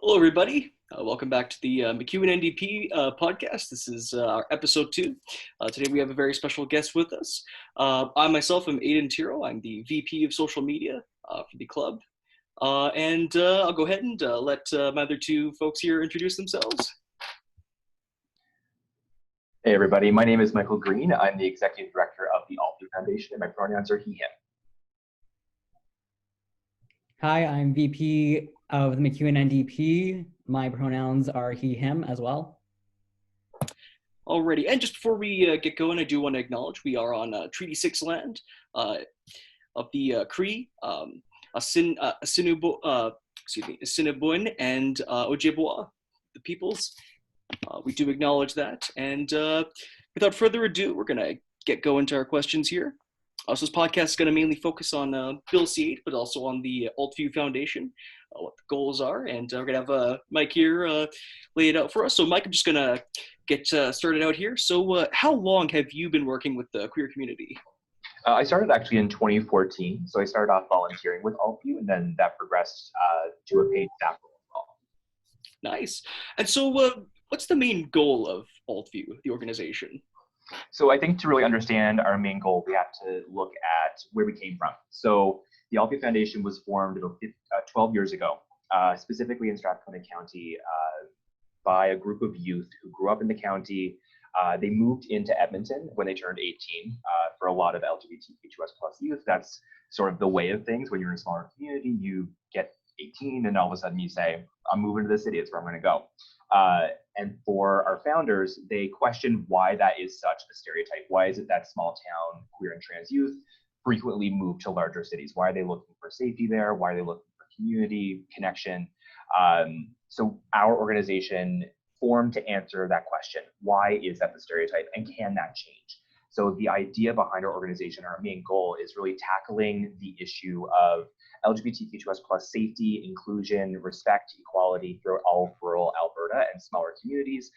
Hello, everybody. Welcome back to the MacEwan NDP podcast. This is our episode 2. Today we have a very special guest with us. I myself am Aiden Tiro. I'm the VP of social media for the club. And I'll go ahead and let my other two folks here introduce themselves. Hey everybody, my name is Michael Green. I'm the Executive Director of the altView Foundation and my pronouns are he, him. Hi, I'm VP of the MacEwan NDP. My pronouns are he, him as well. Alrighty, and just before we get going, I do want to acknowledge we are on Treaty 6 land of the Cree, Assiniboine, and Ojibwa, the peoples. We do acknowledge that, and without further ado, we're going to get going to our questions here. So this podcast is going to mainly focus on Bill C-8, but also on the altView Foundation, what the goals are, and we're going to have Mike here lay it out for us. So Mike, I'm just going to get started out here. So how long have you been working with the queer community? I started actually in 2014, so I started off volunteering with altView, and then that progressed to a paid staff role as well. Nice. And so what's the main goal of altView, the organization? So I think to really understand our main goal, we have to look at where we came from. So the altView Foundation was formed about 12 years ago, specifically in Strathcona County, by a group of youth who grew up in the county. They moved into Edmonton when they turned 18. For a lot of LGBTQ2S+ youth, that's sort of the way of things. When you're in a smaller community, you get 18 and all of a sudden you say, I'm moving to the city, it's where I'm going to go. And for our founders, they questioned why that is such a stereotype. Why is it that small town queer and trans youth frequently move to larger cities? Why are they looking for safety there? Why are they looking for community, connection? So our organization formed to answer that question. Why is that the stereotype, and can that change? So the idea behind our organization, our main goal, is really tackling the issue of LGBTQ2S+ safety, inclusion, respect, equality throughout all of rural Alberta and smaller communities.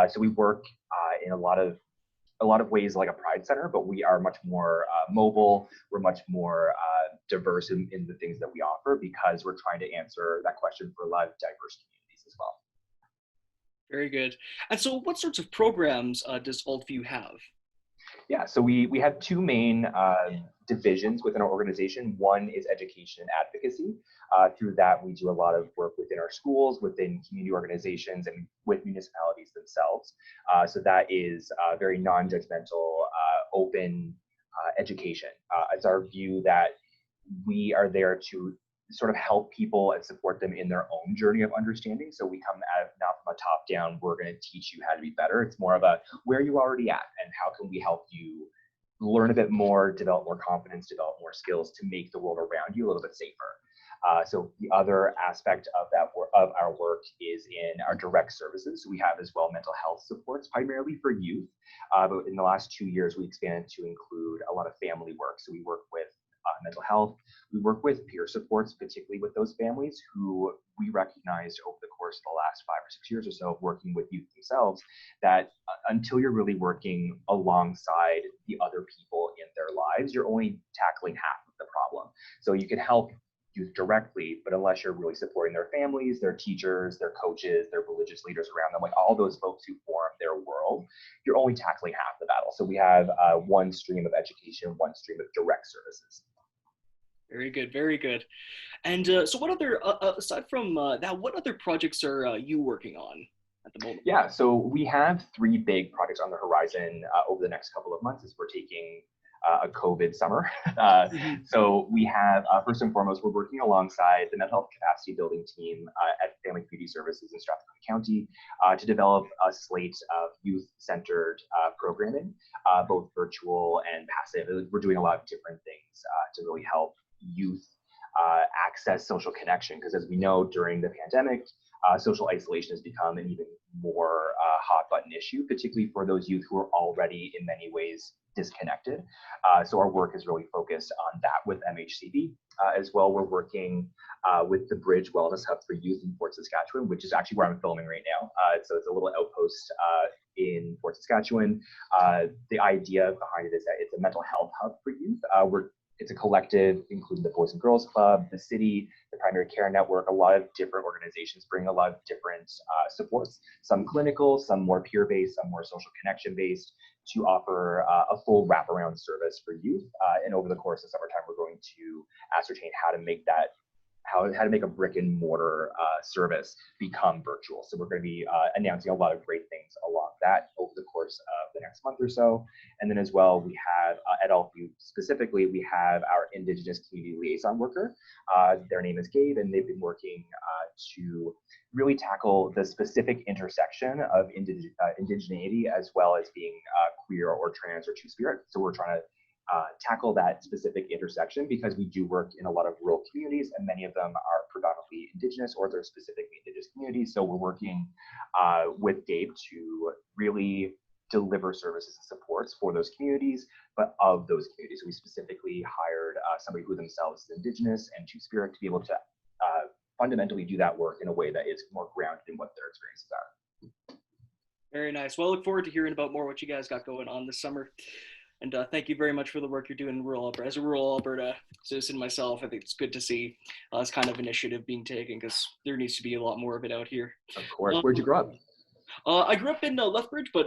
So we work in a lot of ways like a Pride Center, but we are much more mobile. We're much more diverse in the things that we offer, because we're trying to answer that question for a lot of diverse communities as well. Very good. And so what sorts of programs does altView have? Yeah, so we have two main divisions within our organization. One is education and advocacy. Through that, we do a lot of work within our schools, within community organizations, and with municipalities themselves. So that is very non-judgmental, open education. It's our view that we are there to sort of help people and support them in their own journey of understanding. So we come at it not from a top down, we're going to teach you how to be better. It's more of a where are you already at, and how can we help you learn a bit more, develop more confidence, develop more skills to make the world around you a little bit safer. So the other aspect of our work is in our direct services. So we have as well mental health supports, primarily for youth. But in the last 2 years, we expanded to include a lot of family work. So we work with mental health. We work with peer supports, particularly with those families who we recognized over the course of the last 5 or 6 years or so of working with youth themselves, that until you're really working alongside the other people in their lives, you're only tackling half of the problem. So you can help youth directly, but unless you're really supporting their families, their teachers, their coaches, their religious leaders around them, like all those folks who form their world, you're only tackling half the battle. So we have one stream of education, one stream of direct services. Very good, very good. And so what other, aside from that, what other projects are you working on at the moment? Yeah, so we have 3 big projects on the horizon over the next couple of months as we're taking a COVID summer. So we have, first and foremost, we're working alongside the mental health capacity building team at Family Community Services in Strathcona County to develop a slate of youth-centered programming, both virtual and passive. We're doing a lot of different things to really help youth access social connection, because as we know, during the pandemic, social isolation has become an even more hot button issue, particularly for those youth who are already in many ways disconnected. So our work is really focused on that with MHCB. As well, we're working with the Bridge Wellness Hub for Youth in Fort Saskatchewan, which is actually where I'm filming right now. So it's a little outpost in Fort Saskatchewan. The idea behind it is that it's a mental health hub for youth. it's a collective, including the Boys and Girls Club, the city, the Primary Care Network. A lot of different organizations bring a lot of different supports, some clinical, some more peer-based, some more social connection-based, to offer a full wraparound service for youth. And over the course of summertime, we're going to ascertain how to make that, how to make a brick and mortar service become virtual. So we're going to be announcing a lot of great things along that over the course of the next month or so. And then as well, we have at altView specifically, we have our Indigenous Community Liaison Worker. Their name is Gabe, and they've been working to really tackle the specific intersection of indigeneity as well as being queer or trans or two-spirit. So we're trying to tackle that specific intersection because we do work in a lot of rural communities, and many of them are predominantly Indigenous or they're specifically Indigenous communities. So we're working with Gabe to really deliver services and supports for those communities, but of those communities. So we specifically hired somebody who themselves is Indigenous and two-spirit to be able to fundamentally do that work in a way that is more grounded in what their experiences are. Very nice. Well, I look forward to hearing about more what you guys got going on this summer. And thank you very much for the work you're doing in rural Alberta. As a rural Alberta citizen myself, I think it's good to see this kind of initiative being taken because there needs to be a lot more of it out here. Of course. Where'd you grow up? I grew up in Lethbridge, but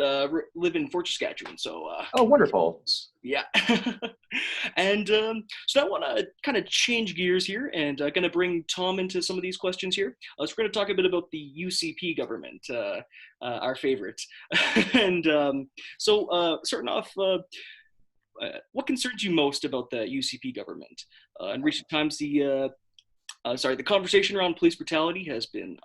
live in Fort Saskatchewan. So. Oh, wonderful. Yeah. And so I want to kind of change gears here and going to bring Tom into some of these questions here. So we're going to talk a bit about the UCP government, our favorite. And so starting off, what concerns you most about the UCP government? In recent times, the conversation around police brutality has been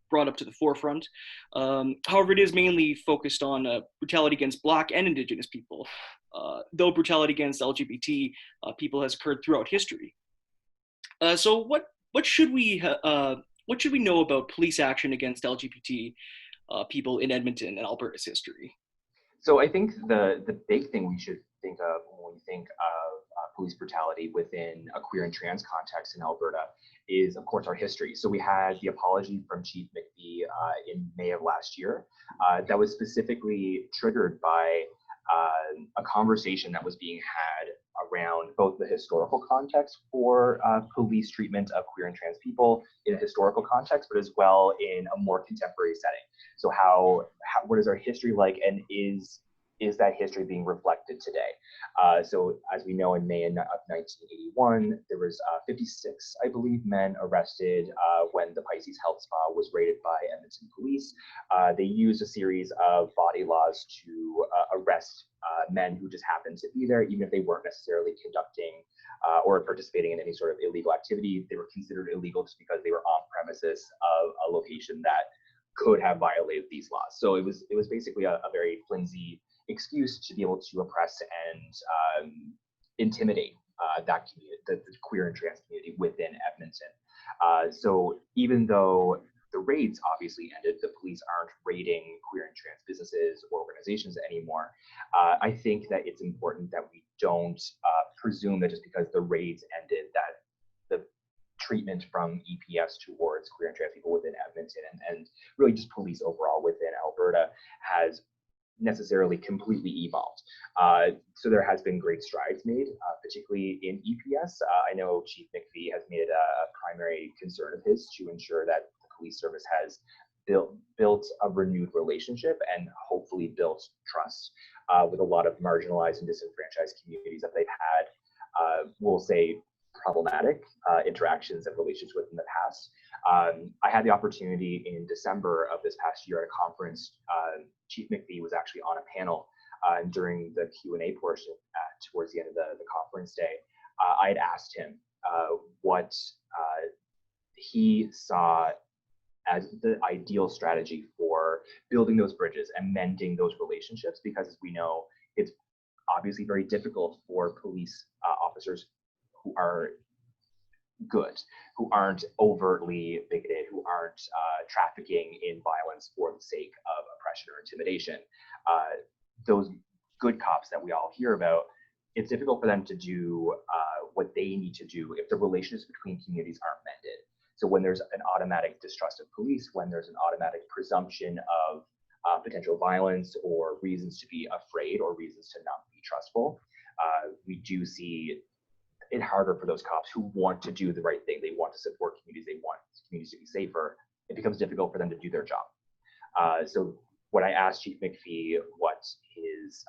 brought up to the forefront. However, it is mainly focused on brutality against Black and Indigenous people, though brutality against LGBT people has occurred throughout history. So what should we know about police action against LGBT people in Edmonton and Alberta's history? So I think the big thing we should think of when we think of police brutality within a queer and trans context in Alberta is, of course, our history. So we had the apology from Chief McPhee in May of last year that was specifically triggered by a conversation that was being had around both the historical context for police treatment of queer and trans people in a historical context, but as well in a more contemporary setting. So what is our history like, and is that history being reflected today? So as we know, in May of 1981, there was 56, I believe, men arrested when the Pisces Health Spa was raided by Edmonton police. They used a series of body laws to arrest men who just happened to be there, even if they weren't necessarily conducting or participating in any sort of illegal activity. They were considered illegal just because they were on premises of a location that could have violated these laws. So it was basically a very flimsy excuse to be able to oppress and intimidate that community, the queer and trans community within Edmonton. So even though the raids obviously ended, the police aren't raiding queer and trans businesses or organizations anymore. I think that it's important that we don't presume that just because the raids ended that the treatment from EPS towards queer and trans people within Edmonton and really just police overall within Alberta has necessarily completely evolved. So there has been great strides made, particularly in EPS. I know Chief McPhee has made it a primary concern of his to ensure that the police service has built a renewed relationship and hopefully built trust with a lot of marginalized and disenfranchised communities that they've had, we'll say, problematic interactions and relationships with in the past. I had the opportunity in December of this past year at a conference. Chief McPhee was actually on a panel during the Q&A portion towards the end of the conference day. I had asked him what he saw as the ideal strategy for building those bridges and mending those relationships, because as we know, it's obviously very difficult for police officers who are good, who aren't overtly bigoted, who aren't trafficking in violence for the sake of oppression or intimidation. Those good cops that we all hear about, it's difficult for them to do what they need to do if the relationships between communities aren't mended. So when there's an automatic distrust of police, when there's an automatic presumption of potential violence or reasons to be afraid or reasons to not be trustful, we do see it harder for those cops who want to do the right thing. They want to support communities. They want communities to be safer. It becomes difficult for them to do their job. So when I asked Chief McPhee what his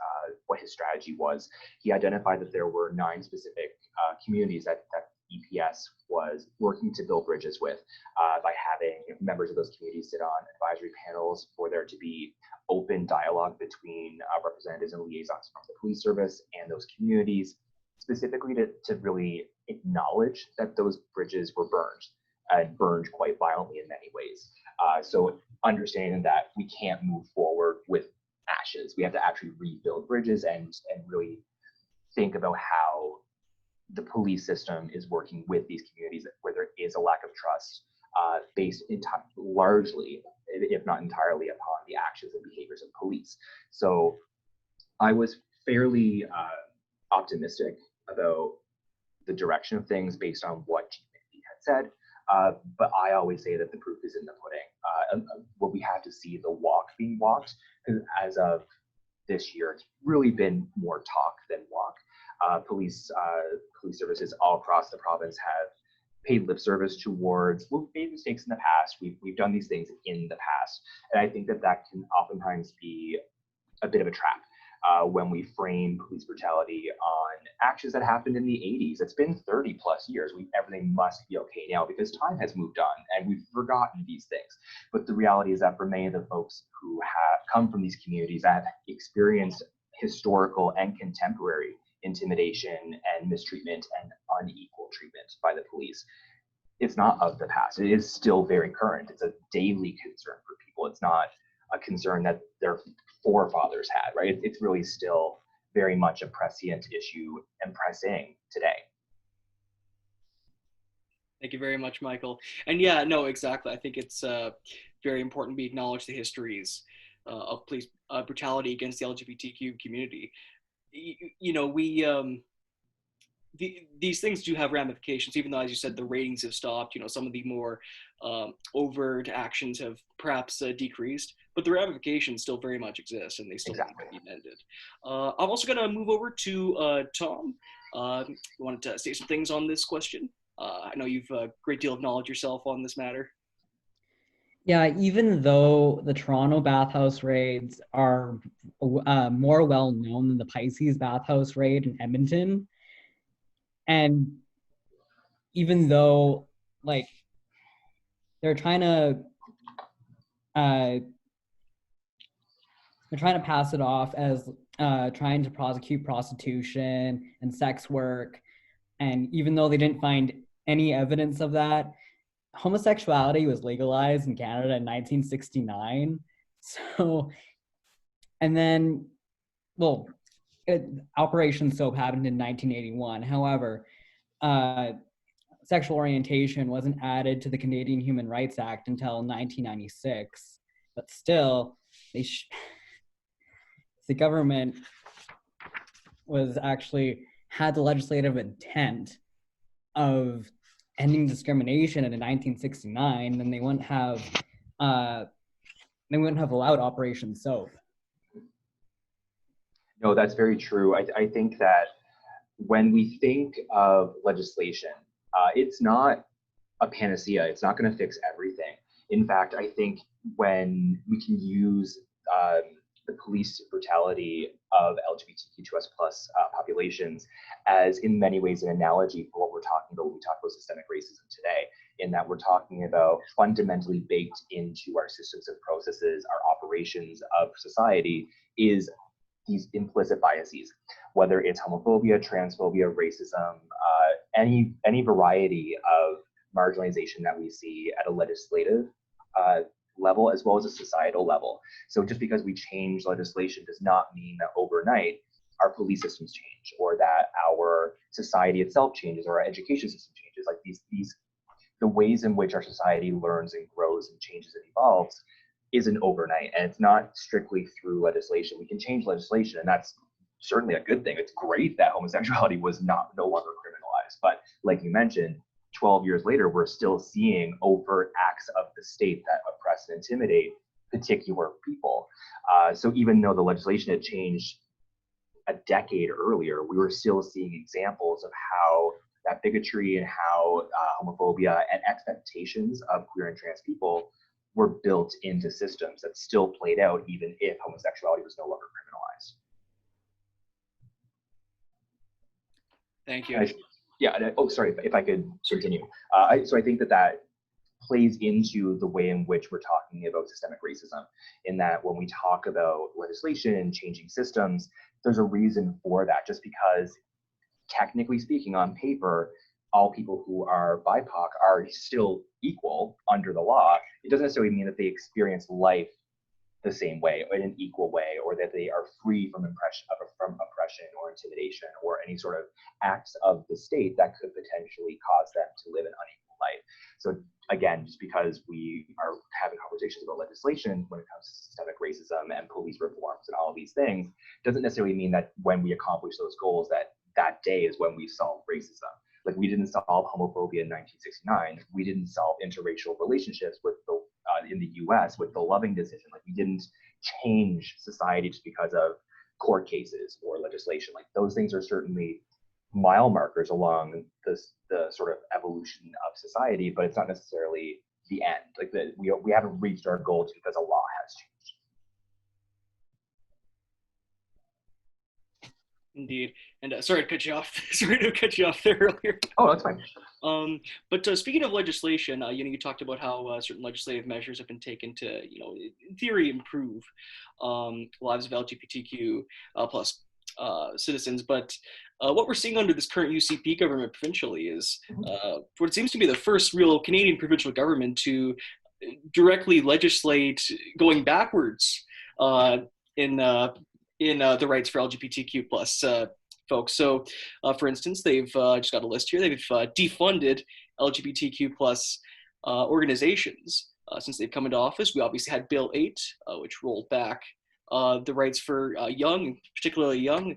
strategy was, he identified that there were 9 specific communities that EPS was working to build bridges with by having members of those communities sit on advisory panels for there to be open dialogue between representatives and liaisons from the police service and those communities, specifically to really acknowledge that those bridges were burned and burned quite violently in many ways. So understanding that we can't move forward with ashes, we have to actually rebuild bridges and really think about how the police system is working with these communities where there is a lack of trust, based largely, if not entirely, upon the actions and behaviors of police. So I was fairly optimistic about the direction of things based on what Chief McPhee had said. But I always say that the proof is in the pudding. What we have to see the walk being walked, because as of this year, it's really been more talk than walk. Police services all across the province have paid lip service towards, we've made mistakes in the past, we've done these things in the past, and I think that can oftentimes be a bit of a trap when we frame police brutality on actions that happened in the 80s. It's been 30 plus years. Everything must be okay now because time has moved on and we've forgotten these things. But the reality is that for many of the folks who have come from these communities that have experienced historical and contemporary intimidation and mistreatment and unequal treatment by the police, it's not of the past. It is still very current. It's a daily concern for people. It's not a concern that their forefathers had, right? It's really still very much a prescient issue and pressing today. Thank you very much, Michael. And yeah, no, exactly. I think it's very important we acknowledge the histories of police brutality against the LGBTQ community. These things do have ramifications, even though, as you said, the ratings have stopped. Some of the more overt actions have perhaps decreased, but the ramifications still very much exist, and they still need to be amended. I'm also going to move over to Tom. You wanted to say some things on this question? I know you've a great deal of knowledge yourself on this matter. Yeah, even though the Toronto bathhouse raids are more well known than the Pisces bathhouse raid in Edmonton, and even though they're trying to pass it off as trying to prosecute prostitution and sex work, and even though they didn't find any evidence of that, homosexuality was legalized in Canada in 1969. So, and then, Operation Soap happened in 1981. However, sexual orientation wasn't added to the Canadian Human Rights Act until 1996. But still, the government was actually had the legislative intent of ending discrimination in 1969, then they wouldn't have allowed Operation Soap. No, that's very true. I think that when we think of legislation, it's not a panacea. It's not going to fix everything. In fact, I think when we can use the police brutality of LGBTQ2S plus populations as in many ways an analogy for what we're talking about when we talk about systemic racism today, in that we're talking about fundamentally baked into our systems and processes, our operations of society, is these implicit biases, whether it's homophobia, transphobia, racism, any variety of marginalization that we see at a legislative level as well as a societal level. So just because we change legislation does not mean that overnight our police systems change, or that our society itself changes, or our education system changes. Like the ways in which our society learns and grows and changes and evolves isn't overnight, and it's not strictly through legislation. We can change legislation, and that's certainly a good thing. It's great that homosexuality was no longer criminalized, but like you mentioned, 12 years later, we're still seeing overt acts of the state that oppress and intimidate particular people. So even though the legislation had changed a decade earlier, we were still seeing examples of how that bigotry and how homophobia and expectations of queer and trans people were built into systems that still played out even if homosexuality was no longer criminalized. Thank you. Sorry, if I could continue. So I think that plays into the way in which we're talking about systemic racism, in that when we talk about legislation and changing systems, there's a reason for that. Just because, technically speaking, on paper, all people who are BIPOC are still equal under the law, it doesn't necessarily mean that they experience life the same way, or in an equal way, or that they are free from oppression or intimidation or any sort of acts of the state that could potentially cause them to live an unequal life. So again, just because we are having conversations about legislation when it comes to systemic racism and police reforms and all of these things, doesn't necessarily mean that when we accomplish those goals, that day is when we solve racism. Like, we didn't solve homophobia in 1969. We didn't solve interracial relationships in the US with the Loving decision. Like, we didn't change society just because of court cases or legislation. Like, those things are certainly mile markers along the sort of evolution of society, but it's not necessarily the end. Like, we haven't reached our goal just because a law has changed. Indeed. And sorry to cut you off. Sorry to cut you off there earlier. Oh, that's fine. But speaking of legislation, you talked about how certain legislative measures have been taken to, in theory, improve lives of LGBTQ plus citizens. But what we're seeing under this current UCP government provincially is what seems to be the first real Canadian provincial government to directly legislate going backwards in the rights for LGBTQ plus folks. So, for instance, they've just got a list here. They've defunded LGBTQ plus organizations since they've come into office. We obviously had Bill 8, which rolled back the rights for young, particularly young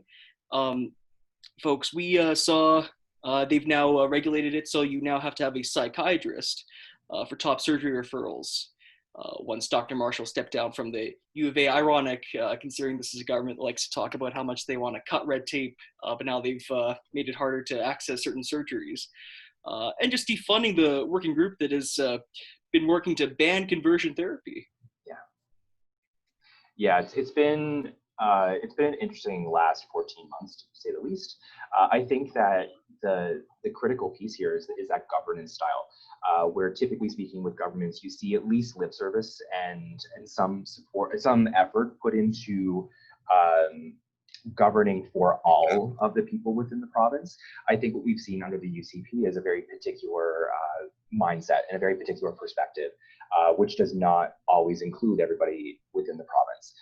folks. We saw they've now regulated it, so you now have to have a psychiatrist for top surgery referrals. Once Dr. Marshall stepped down from the U of A. Ironic, considering this is a government that likes to talk about how much they want to cut red tape, but now they've made it harder to access certain surgeries. And just defunding the working group that has been working to ban conversion therapy. Yeah, it's been an interesting last 14 months, to say the least. I think that the critical piece here is that governance style. Where typically speaking with governments, you see at least lip service and some support, some effort put into governing for all of the people within the province. I think what we've seen under the UCP is a very particular mindset and a very particular perspective, which does not always include everybody within the province.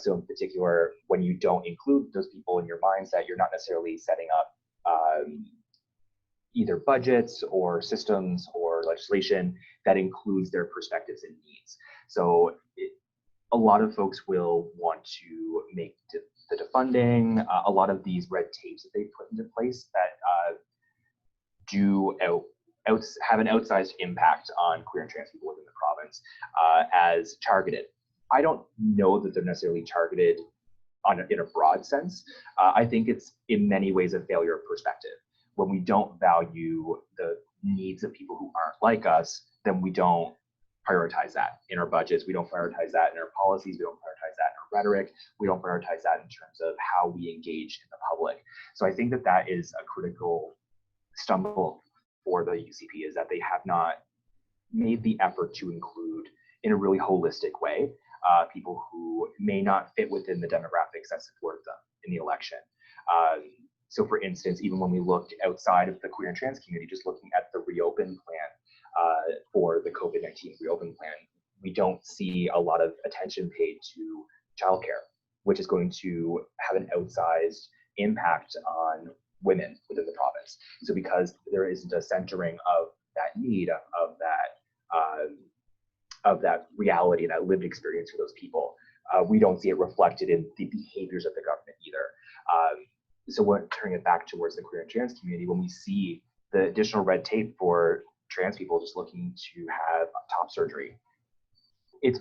So in particular, when you don't include those people in your mindset, you're not necessarily setting up either budgets or systems or legislation that includes their perspectives and needs. So a lot of folks will want to make the defunding, a lot of these red tapes that they put into place that have an outsized impact on queer and trans people within the province as targeted. I don't know that they're necessarily targeted in a broad sense. I think it's in many ways a failure of perspective. When we don't value the needs of people who aren't like us, then we don't prioritize that in our budgets. We don't prioritize that in our policies. We don't prioritize that in our rhetoric. We don't prioritize that in terms of how we engage in the public. So I think that is a critical stumble for the UCP, is that they have not made the effort to include in a really holistic way people who may not fit within the demographics that support them in the election. So for instance, even when we looked outside of the queer and trans community, just looking at the reopen plan for the COVID-19 reopen plan, we don't see a lot of attention paid to childcare, which is going to have an outsized impact on women within the province. So because there isn't a centering of that need, of that reality, that lived experience for those people, we don't see it reflected in the behaviors of the government either. So when turning it back towards the queer and trans community, when we see the additional red tape for trans people just looking to have top surgery, it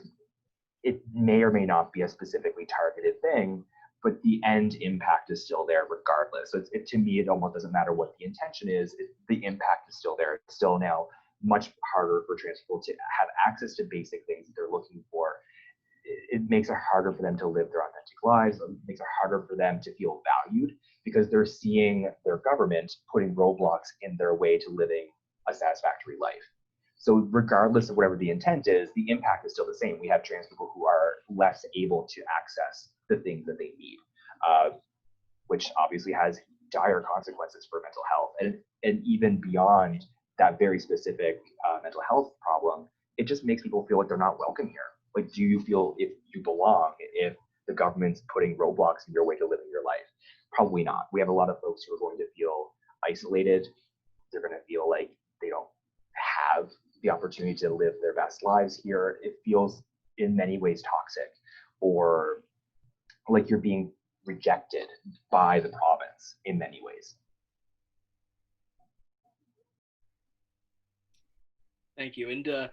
may or may not be a specifically targeted thing, but the end impact is still there regardless. So to me, it almost doesn't matter what the intention is. The impact is still there. It's still now much harder for trans people to have access to basic things that they're looking for. It makes it harder for them to live their authentic lives. It makes it harder for them to feel valued because they're seeing their government putting roadblocks in their way to living a satisfactory life. So regardless of whatever the intent is, the impact is still the same. We have trans people who are less able to access the things that they need, which obviously has dire consequences for mental health. And even beyond that very specific mental health problem, it just makes people feel like they're not welcome here. Like, do you feel if you belong if the government's putting roadblocks in your way to living your life? Probably not. We have a lot of folks who are going to feel isolated. They're going to feel like they don't have the opportunity to live their best lives here. It feels in many ways toxic, or like you're being rejected by the province in many ways. Thank you. And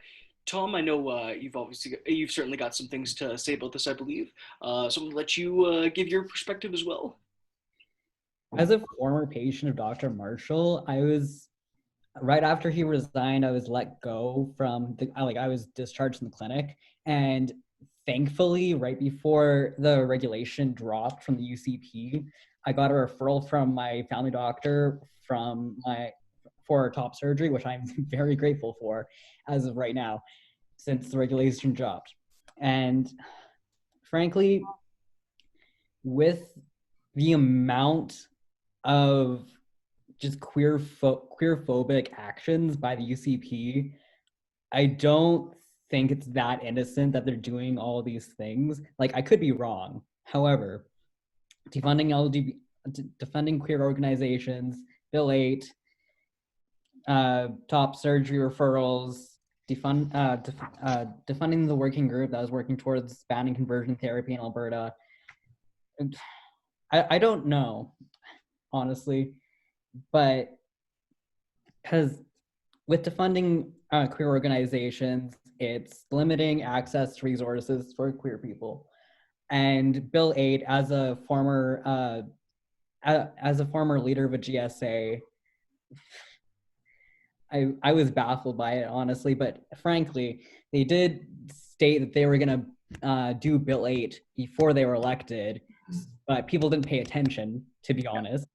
Tom, I know you've certainly got some things to say about this, I believe. So I'm gonna let you give your perspective as well. As a former patient of Dr. Marshall, I was right after he resigned, I was let go from I was discharged from the clinic, and thankfully, right before the regulation dropped from the UCP, I got a referral from my family doctor for top surgery, which I'm very grateful for as of right now, since the regulation dropped. And frankly, with the amount of just queerphobic actions by the UCP, I don't think it's that innocent that they're doing all these things. Like, I could be wrong. However, defunding queer organizations, Bill 8, top surgery referrals, defunding the working group that was working towards banning conversion therapy in Alberta. I don't know, honestly, but because with defunding queer organizations, it's limiting access to resources for queer people. And Bill 8, as a former leader of a GSA, I was baffled by it, honestly. But frankly, they did state that they were going to do Bill 8 before they were elected, but people didn't pay attention, to be honest.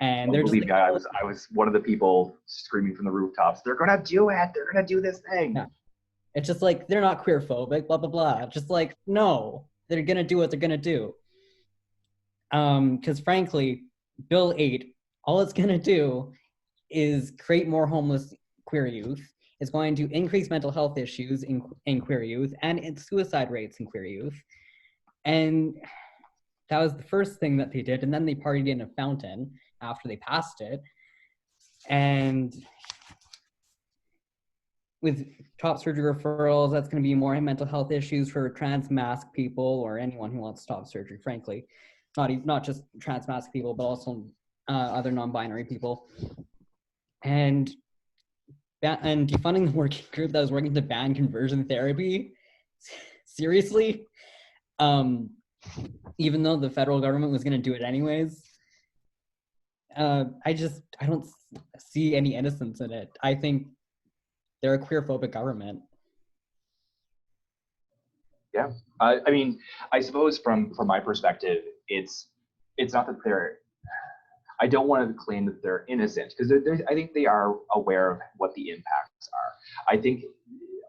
And they're just like, I was one of the people screaming from the rooftops, they're gonna do it, they're gonna do this thing. Yeah. It's just like, they're not queer phobic, blah blah blah. Just like, no, they're gonna do what they're gonna do. Because frankly, Bill 8, all it's gonna do is create more homeless queer youth. It's going to increase mental health issues in queer youth and in suicide rates in queer youth. And that was the first thing that they did. And then they partied in a fountain after they passed it. And with top surgery referrals, that's going to be more mental health issues for trans masc people or anyone who wants top surgery, frankly. Not just trans masc people, but also other non-binary people. And defunding the working group that was working to ban conversion therapy, seriously? Even though the federal government was going to do it anyways, I don't see any innocence in it. I think they're a queerphobic government. Yeah, I mean, I suppose from my perspective, it's not that they're. I don't want to claim that they're innocent, because I think they are aware of what the impacts are.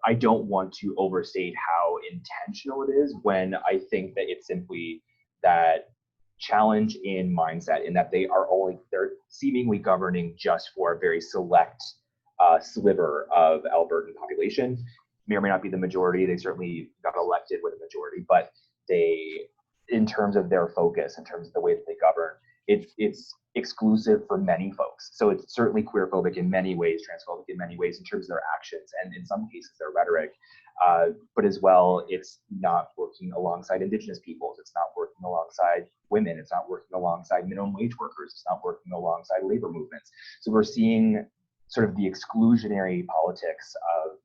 I don't want to overstate how intentional it is when I think that it's simply that challenge in mindset, in that they're seemingly governing just for a very select sliver of Albertan population. May or may not be the majority. They certainly got elected with a majority, but in terms of their focus, in terms of the way that they govern, it's exclusive for many folks. So it's certainly queerphobic in many ways, transphobic in many ways in terms of their actions, and in some cases their rhetoric. But as well, it's not working alongside Indigenous peoples. It's not working alongside women. It's not working alongside minimum wage workers. It's not working alongside labor movements. So we're seeing sort of the exclusionary politics of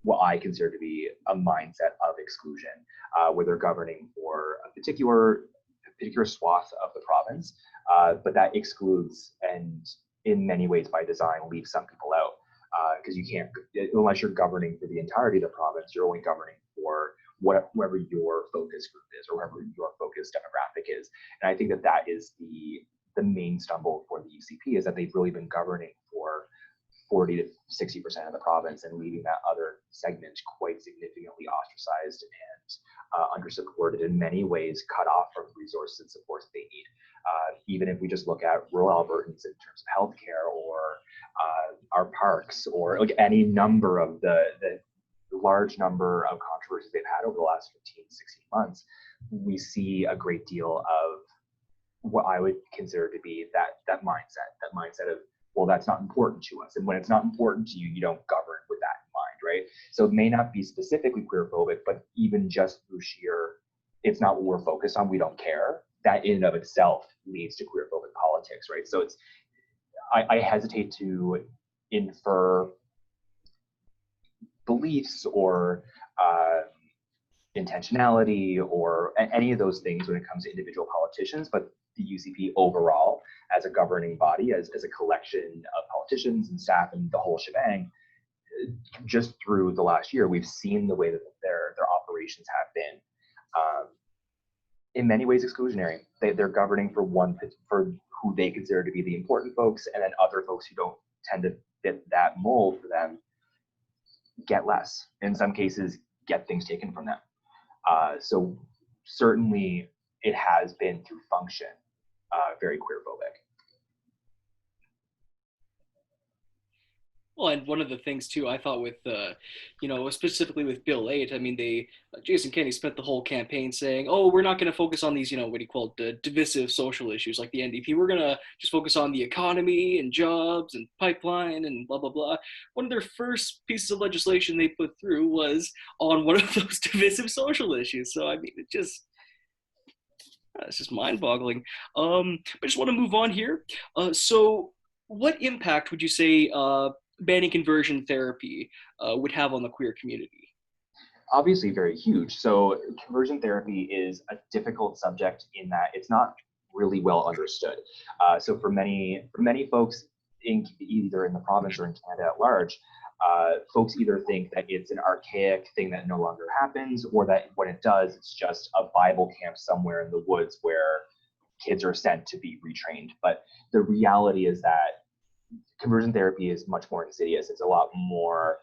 what I consider to be a mindset of exclusion, where they're governing for a particular swath of the province, but that excludes and in many ways by design leaves some people out, because you can't, unless you're governing for the entirety of the province, you're only governing for whoever your focus group is or whoever your focus demographic is. And I think that that is the main stumble for the UCP, is that they've really been governing for 40 to 60% of the province and leaving that other segment quite significantly ostracized and undersupported, in many ways cut off from resources and supports they need. Even if we just look at rural Albertans in terms of healthcare or our parks, or like any number of the large number of controversies they've had over the last 15, 16 months, we see a great deal of what I would consider to be that mindset of, well, that's not important to us. And when it's not important to you, you don't govern with that in mind, right? So it may not be specifically queerphobic, but even just through sheer, it's not what we're focused on, we don't care, that in and of itself leads to queerphobic politics, right? So it's, I hesitate to infer beliefs or intentionality or any of those things when it comes to individual politicians, but the UCP overall as a governing body, as a collection of politicians and staff and the whole shebang, just through the last year, we've seen the way that their operations have been in many ways exclusionary. They're governing for who they consider to be the important folks, and then other folks who don't tend to fit that mold for them get less. In some cases, get things taken from them. So certainly it has been through function very queerphobic. Well, and one of the things too, I thought with, specifically with Bill 8, I mean, Jason Kenney spent the whole campaign saying, oh, we're not going to focus on these, what he called divisive social issues like the NDP. We're going to just focus on the economy and jobs and pipeline and blah, blah, blah. One of their first pieces of legislation they put through was on one of those divisive social issues. So, I mean, it's just mind-boggling. I just want to move on here. So what impact would you say banning conversion therapy would have on the queer community? Obviously very huge. So conversion therapy is a difficult subject in that it's not really well understood. So for many folks either in the province or in Canada at large, folks either think that it's an archaic thing that no longer happens, or that when it does, it's just a Bible camp somewhere in the woods where kids are sent to be retrained. But the reality is that conversion therapy is much more insidious. It's a lot more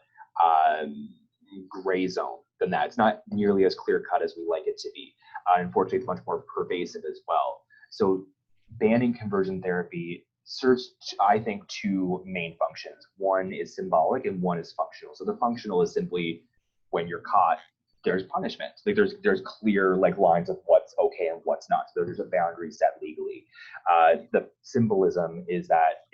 gray zone than that. It's not nearly as clear cut as we like it to be. Unfortunately, it's much more pervasive as well. So banning conversion therapy serves, I think, two main functions. One is symbolic and one is functional. So the functional is simply when you're caught, there's punishment. Like there's clear lines of what's okay and what's not. So there's a boundary set legally. The symbolism is that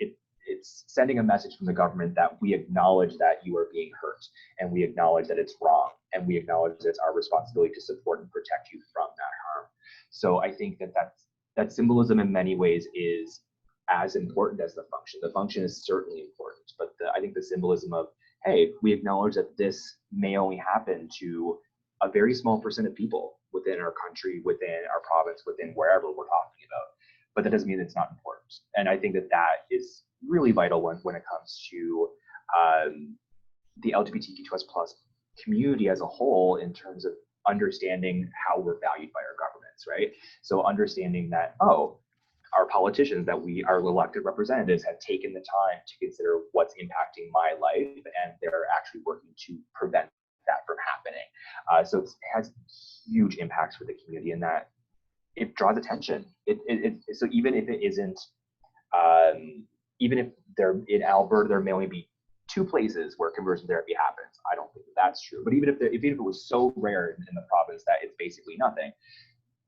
it's sending a message from the government that we acknowledge that you are being hurt, and we acknowledge that it's wrong, and we acknowledge that it's our responsibility to support and protect you from that harm. So I think that symbolism in many ways is as important as the function. The function is certainly important, but I think the symbolism of, hey, we acknowledge that this may only happen to a very small percent of people within our country, within our province, within wherever we're talking about, but that doesn't mean it's not important. And I think that is really vital when it comes to the LGBTQ+ community as a whole, in terms of understanding how we're valued by our governments, right? So understanding that, our politicians, that our elected representatives have taken the time to consider what's impacting my life, and they're actually working to prevent that from happening. So it has huge impacts for the community in that it draws attention. So even if it isn't, even if in Alberta, there may only be 2 places where conversion therapy happens. I don't think that's true. But even if it was so rare in the province that it's basically nothing,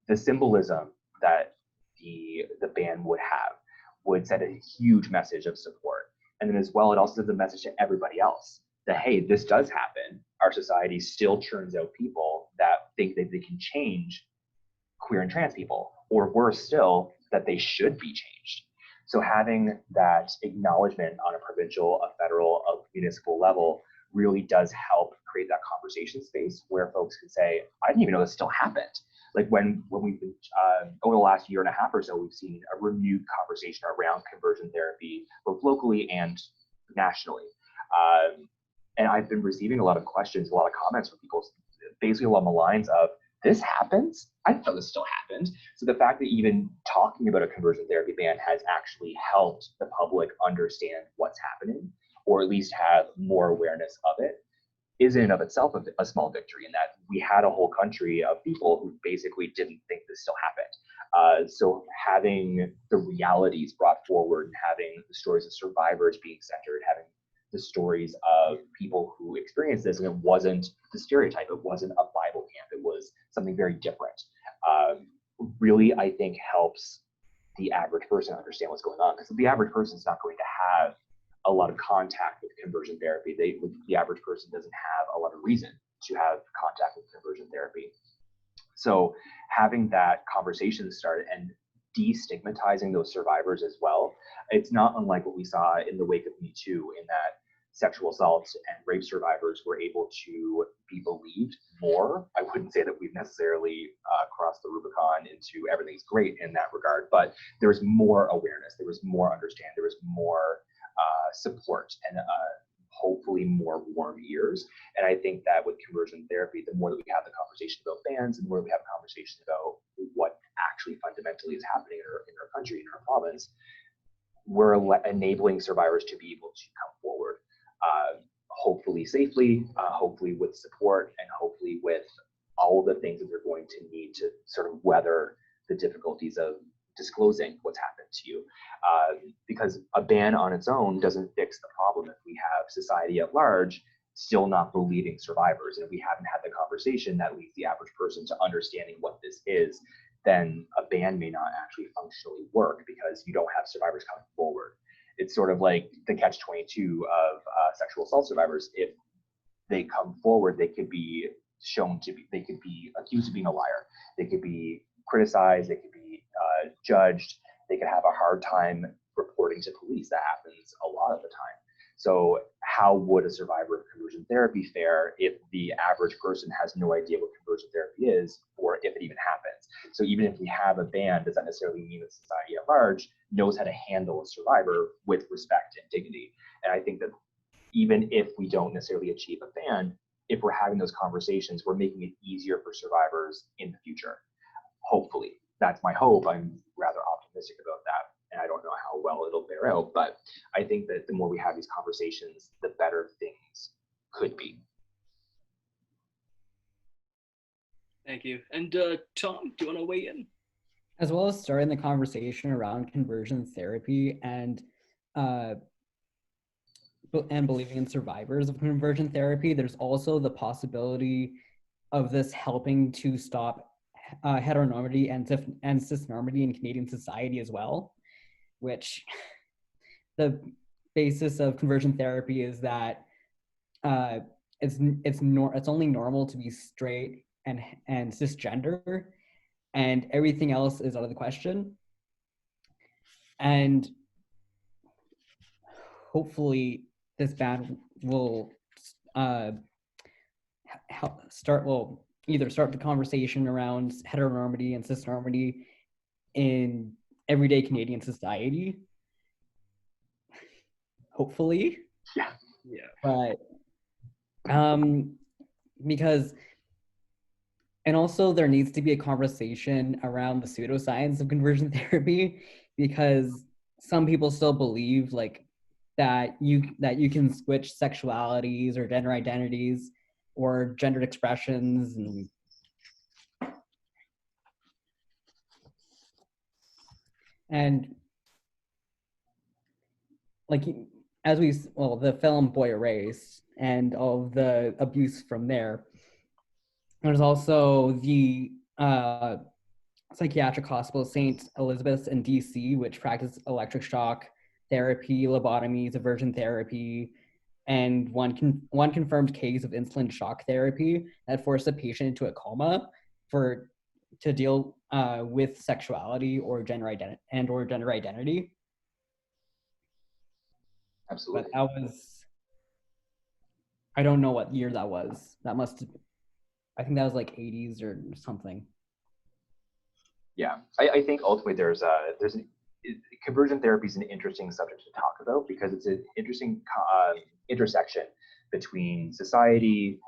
the symbolism that the ban would send a huge message of support. And then as well, it also sends a message to everybody else that, hey, this does happen. Our society still churns out people that think that they can change queer and trans people, or worse still, that they should be changed. So having that acknowledgement on a provincial, a federal, a municipal level really does help create that conversation space where folks can say, I didn't even know this still happened. Like when we've been, over the last year and a half or so, we've seen a renewed conversation around conversion therapy, both locally and nationally. And I've been receiving a lot of questions, a lot of comments from people, basically along the lines of, this happens? I didn't know this still happened. So the fact that even talking about a conversion therapy ban has actually helped the public understand what's happening, or at least have more awareness of it, is in and of itself a small victory, in that we had a whole country of people who basically didn't think this still happened. So having the realities brought forward and having the stories of survivors being centered, having the stories of people who experienced this, and it wasn't the stereotype, it wasn't a Bible camp, it was something very different, really, I think, helps the average person understand what's going on, because the average person is not going to have a lot of contact with conversion therapy. The average person doesn't have a lot of reason to have contact with conversion therapy. So having that conversation started and destigmatizing those survivors as well, it's not unlike what we saw in the wake of Me Too, in that sexual assault and rape survivors were able to be believed more. I wouldn't say that we've necessarily crossed the Rubicon into everything's great in that regard, but there was more awareness, there was more understanding, there was more support, and hopefully more warm ears. And I think that with conversion therapy, the more that we have the conversation about bans, and the more we have a conversation about what actually fundamentally is happening in our country, in our province, we're enabling survivors to be able to come forward, hopefully safely, hopefully with support, and hopefully with all of the things that they're going to need to sort of weather the difficulties of disclosing what's happened to you. Because a ban on its own doesn't fix the problem if we have society at large still not believing survivors, and if we haven't had the conversation that leads the average person to understanding what this is, then a ban may not actually functionally work, because you don't have survivors coming forward. It's sort of like the catch-22 of sexual assault survivors. If they come forward, they could be they could be accused of being a liar. They could be criticized, they could be judged, they could have a hard time reporting to police. That happens a lot of the time. So how would a survivor of conversion therapy fare if the average person has no idea what conversion therapy is, or if it even happens? So even if we have a ban, does that necessarily mean that society at large knows how to handle a survivor with respect and dignity? And I think that even if we don't necessarily achieve a ban, if we're having those conversations, we're making it easier for survivors in the future. Hopefully, that's my hope. I'm rather optimistic about that. And I don't know how well it'll bear out, but I think that the more we have these conversations, the better things could be. Thank you. And Tom, do you want to weigh in? As well as starting the conversation around conversion therapy and believing in survivors of conversion therapy, there's also the possibility of this helping to stop heteronormity and cisnormity in Canadian society as well, which the basis of conversion therapy is that it's only normal to be straight and cisgender, and everything else is out of the question. And hopefully this ban will either start the conversation around heteronormity and cisnormity in everyday Canadian society. Hopefully. Yeah. But because, and also there needs to be a conversation around the pseudoscience of conversion therapy, because some people still believe like that you can switch sexualities or gender identities or gendered expressions and like the film Boy Erased and all of the abuse from there. There's also the psychiatric hospital St. Elizabeth's in DC, which practice electric shock therapy, lobotomies, aversion therapy, and one confirmed case of insulin shock therapy that forced a patient into a coma to deal with sexuality or gender identity. Absolutely. But I don't know what year that was. I think that was like 80s or something. Yeah, I think ultimately conversion therapy is an interesting subject to talk about because it's an interesting intersection between society,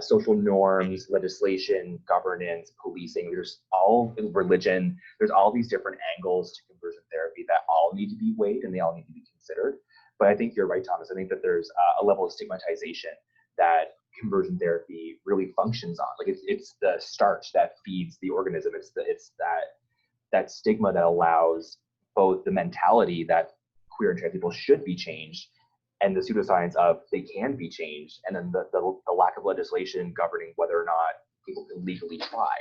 social norms, legislation, governance, policing. There's all religion. There's all these different angles to conversion therapy that all need to be weighed and they all need to be considered. But I think you're right, Thomas. I think that there's a level of stigmatization that conversion therapy really functions on. Like it's the starch that feeds the organism. It's that stigma that allows both the mentality that queer and trans people should be changed and the pseudoscience of they can be changed, and then the lack of legislation governing whether or not people can legally try,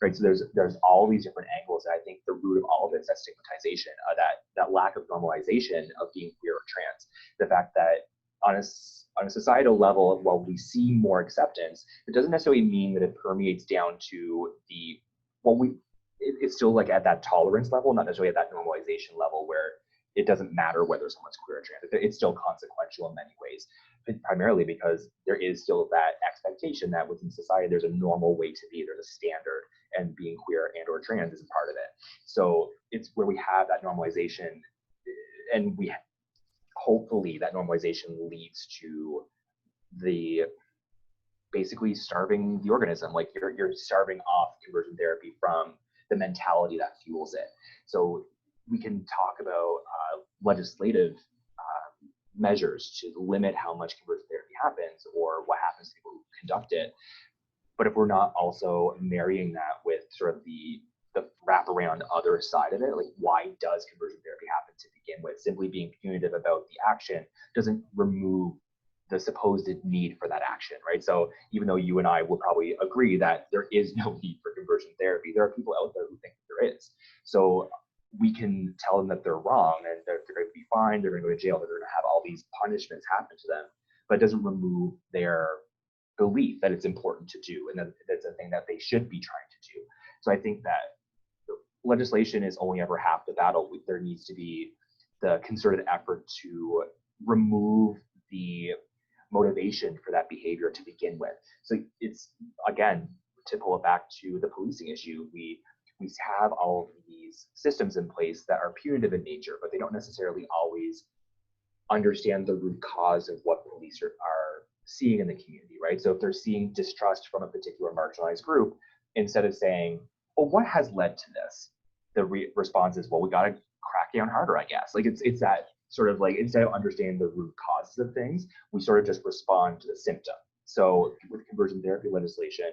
right? So there's all these different angles, and I think the root of all of it is that stigmatization, that lack of normalization of being queer or trans. The fact that on a societal level, while we see more acceptance, it doesn't necessarily mean that it permeates down to it's still like at that tolerance level, not necessarily at that normalization level where it doesn't matter whether someone's queer or trans. It's still consequential in many ways, primarily because there is still that expectation that within society there's a normal way to be, there's a standard, and being queer and or trans is a part of it. So it's where we have that normalization, and hopefully that normalization leads to the basically starving the organism. Like you're starving off conversion therapy from the mentality that fuels it. So we can talk about legislative measures to limit how much conversion therapy happens or what happens to people who conduct it. But if we're not also marrying that with sort of the wraparound other side of it, like why does conversion therapy happen to begin with? Simply being punitive about the action doesn't remove the supposed need for that action, right? So even though you and I will probably agree that there is no need for conversion therapy, there are people out there who think there is. So we can tell them that they're wrong and they're going to be fined, they're going to go to jail, they're going to have all these punishments happen to them, but it doesn't remove their belief that it's important to do and that that's a thing that they should be trying to do. So I think that legislation is only ever half the battle. There needs to be the concerted effort to remove the motivation for that behavior to begin with. So it's, again, to pull it back to the policing issue, we have all of these systems in place that are punitive in nature, but they don't necessarily always understand the root cause of what police are seeing in the community, right? So if they're seeing distrust from a particular marginalized group, instead of saying, well, what has led to this? The response is, well, we got to crack down harder, I guess. Like it's that sort of like, instead of understanding the root causes of things, we sort of just respond to the symptom. So with conversion therapy legislation,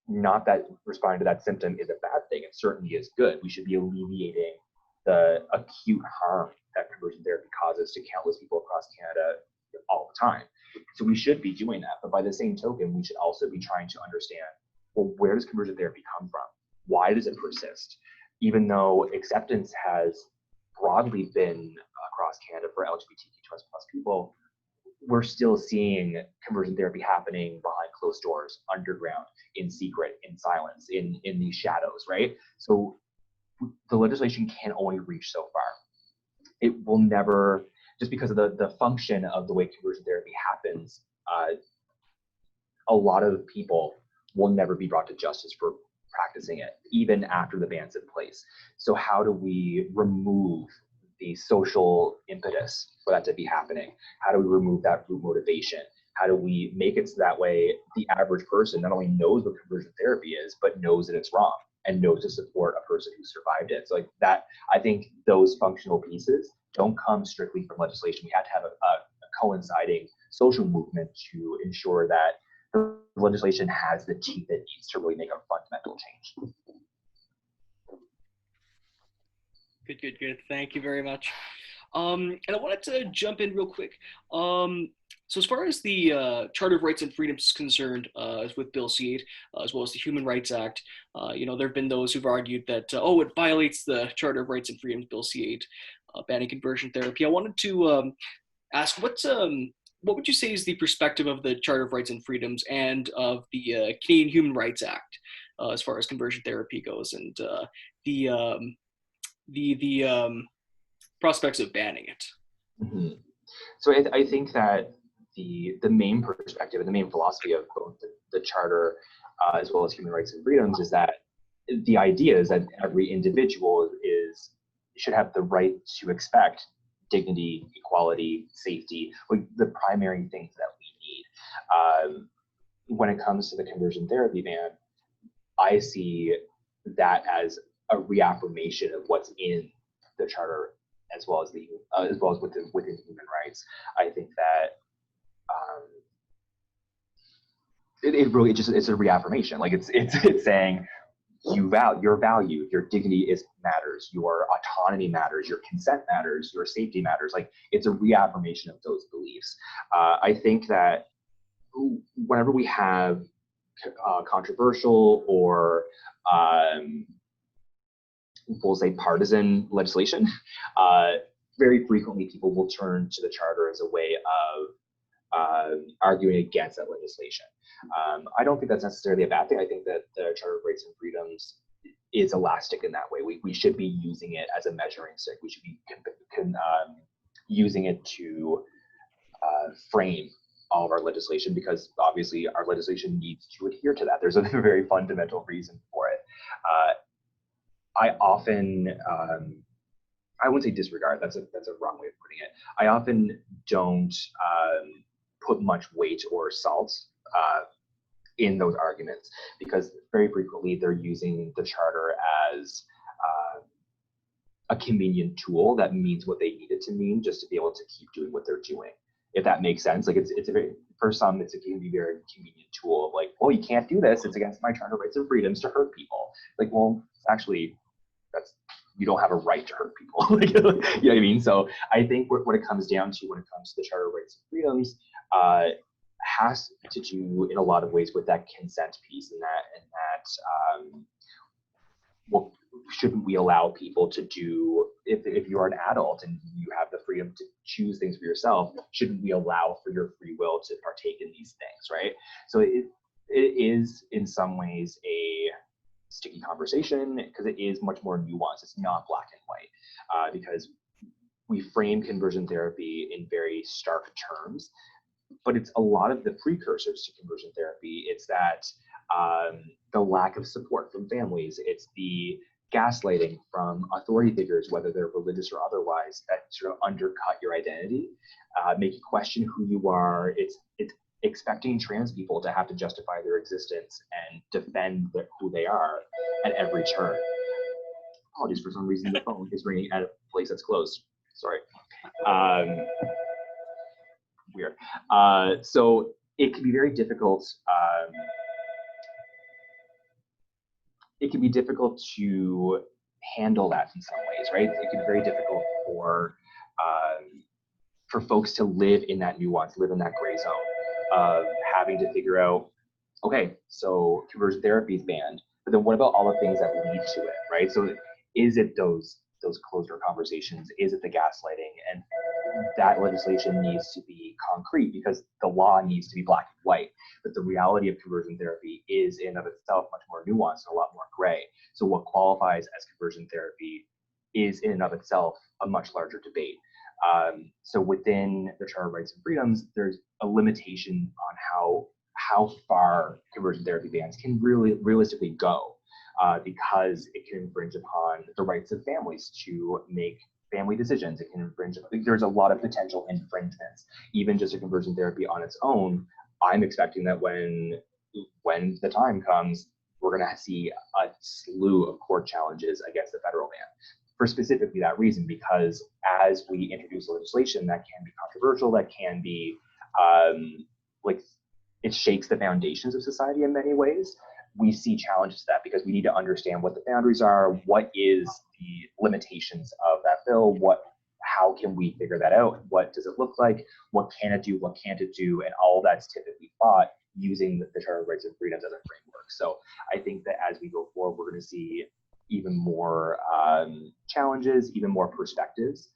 not that responding to that symptom is a bad thing. It certainly is good. We should be alleviating the acute harm that conversion therapy causes to countless people across Canada all the time. So we should be doing that. But by the same token, we should also be trying to understand, well, where does conversion therapy come from? Why does it persist? Even though acceptance has broadly been across Canada for LGBTQ plus people, we're still seeing conversion therapy happening behind closed doors, underground, in secret, in silence, in these shadows, right? So the legislation can only reach so far. It will never, just because of the function of the way conversion therapy happens, a lot of people will never be brought to justice for practicing it, even after the ban's in place. So how do we remove the social impetus for that to be happening? How do we remove that root motivation? How do we make it so that way the average person not only knows what conversion therapy is, but knows that it's wrong and knows to support a person who survived it? So like that, I think those functional pieces don't come strictly from legislation. We have to have a coinciding social movement to ensure that the legislation has the teeth it needs to really make a fundamental change. Good. Thank you very much. And I wanted to jump in real quick. So as far as the Charter of Rights and Freedoms is concerned, with Bill C-8, as well as the Human Rights Act, there have been those who've argued that, it violates the Charter of Rights and Freedoms, Bill C-8, banning conversion therapy. I wanted to ask, what would you say is the perspective of the Charter of Rights and Freedoms and of the Canadian Human Rights Act as far as conversion therapy goes, and the prospects of banning it? Mm-hmm. So I think that the main perspective and the main philosophy of both the Charter as well as human rights and freedoms is that the idea is that every individual should have the right to expect dignity, equality, safety, like the primary things that we need. When it comes to the conversion therapy ban, I see that as a reaffirmation of what's in the Charter, as well as within human rights. I think that it really it's a reaffirmation. Like it's saying your value, your dignity matters, your autonomy matters, your consent matters, your safety matters. Like it's a reaffirmation of those beliefs. I think that whenever we have controversial or we'll say partisan legislation, very frequently people will turn to the Charter as a way of arguing against that legislation. I don't think that's necessarily a bad thing. I think that the Charter of Rights and Freedoms is elastic in that way. We should be using it as a measuring stick. We should be using it to frame all of our legislation, because obviously our legislation needs to adhere to that. There's a very fundamental reason for it. I often, I wouldn't say disregard, that's a wrong way of putting it. I often don't put much weight or salt in those arguments, because very frequently they're using the Charter as a convenient tool that means what they need it to mean, just to be able to keep doing what they're doing. If that makes sense. Like it's a very, for some, it can be a very convenient tool of like, well, you can't do this. It's against my Charter of Rights and Freedoms to hurt people. Like, well, actually, you don't have a right to hurt people. Like, you know what I mean? So I think what it comes down to when it comes to the Charter of Rights and Freedoms has to do in a lot of ways with that consent piece, and that well, shouldn't we allow people to do, if you're an adult and you have the freedom to choose things for yourself, shouldn't we allow for your free will to partake in these things, right? So it is in some ways a sticky conversation, because it is much more nuanced. It's not black and white, because we frame conversion therapy in very stark terms, but it's a lot of the precursors to conversion therapy. It's that the lack of support from families. It's the gaslighting from authority figures, whether they're religious or otherwise, that sort of undercut your identity, make you question who you are. It's expecting trans people to have to justify their existence and defend who they are at every turn. Apologies, for some reason the phone is ringing at a place that's closed. Sorry. Weird. So it can be very difficult. It can be difficult to handle that in some ways, right? It can be very difficult for folks to live in that nuance, live in that gray zone of having to figure out, okay, so conversion therapy is banned, but then what about all the things that lead to it, right? So is it those closed-door conversations? Is it the gaslighting? And that legislation needs to be concrete, because the law needs to be black and white. But the reality of conversion therapy is in and of itself much more nuanced and a lot more gray. So what qualifies as conversion therapy is in and of itself a much larger debate. So within the Charter of Rights and Freedoms, there's a limitation on how far conversion therapy bans can really realistically go, because it can infringe upon the rights of families to make family decisions. It can infringe. There's a lot of potential infringements. Even just a conversion therapy on its own, I'm expecting that when the time comes, we're going to see a slew of court challenges against the federal ban, for specifically that reason, because as we introduce legislation that can be controversial, that can be like it shakes the foundations of society in many ways, we see challenges to that, because we need to understand what the boundaries are, what is the limitations of that bill, how can we figure that out, what does it look like, what can it do, what can't it do, and all that's typically fought using the Charter of Rights and Freedoms as a framework. So I think that as we go forward, we're going to see even more challenges, even more perspectives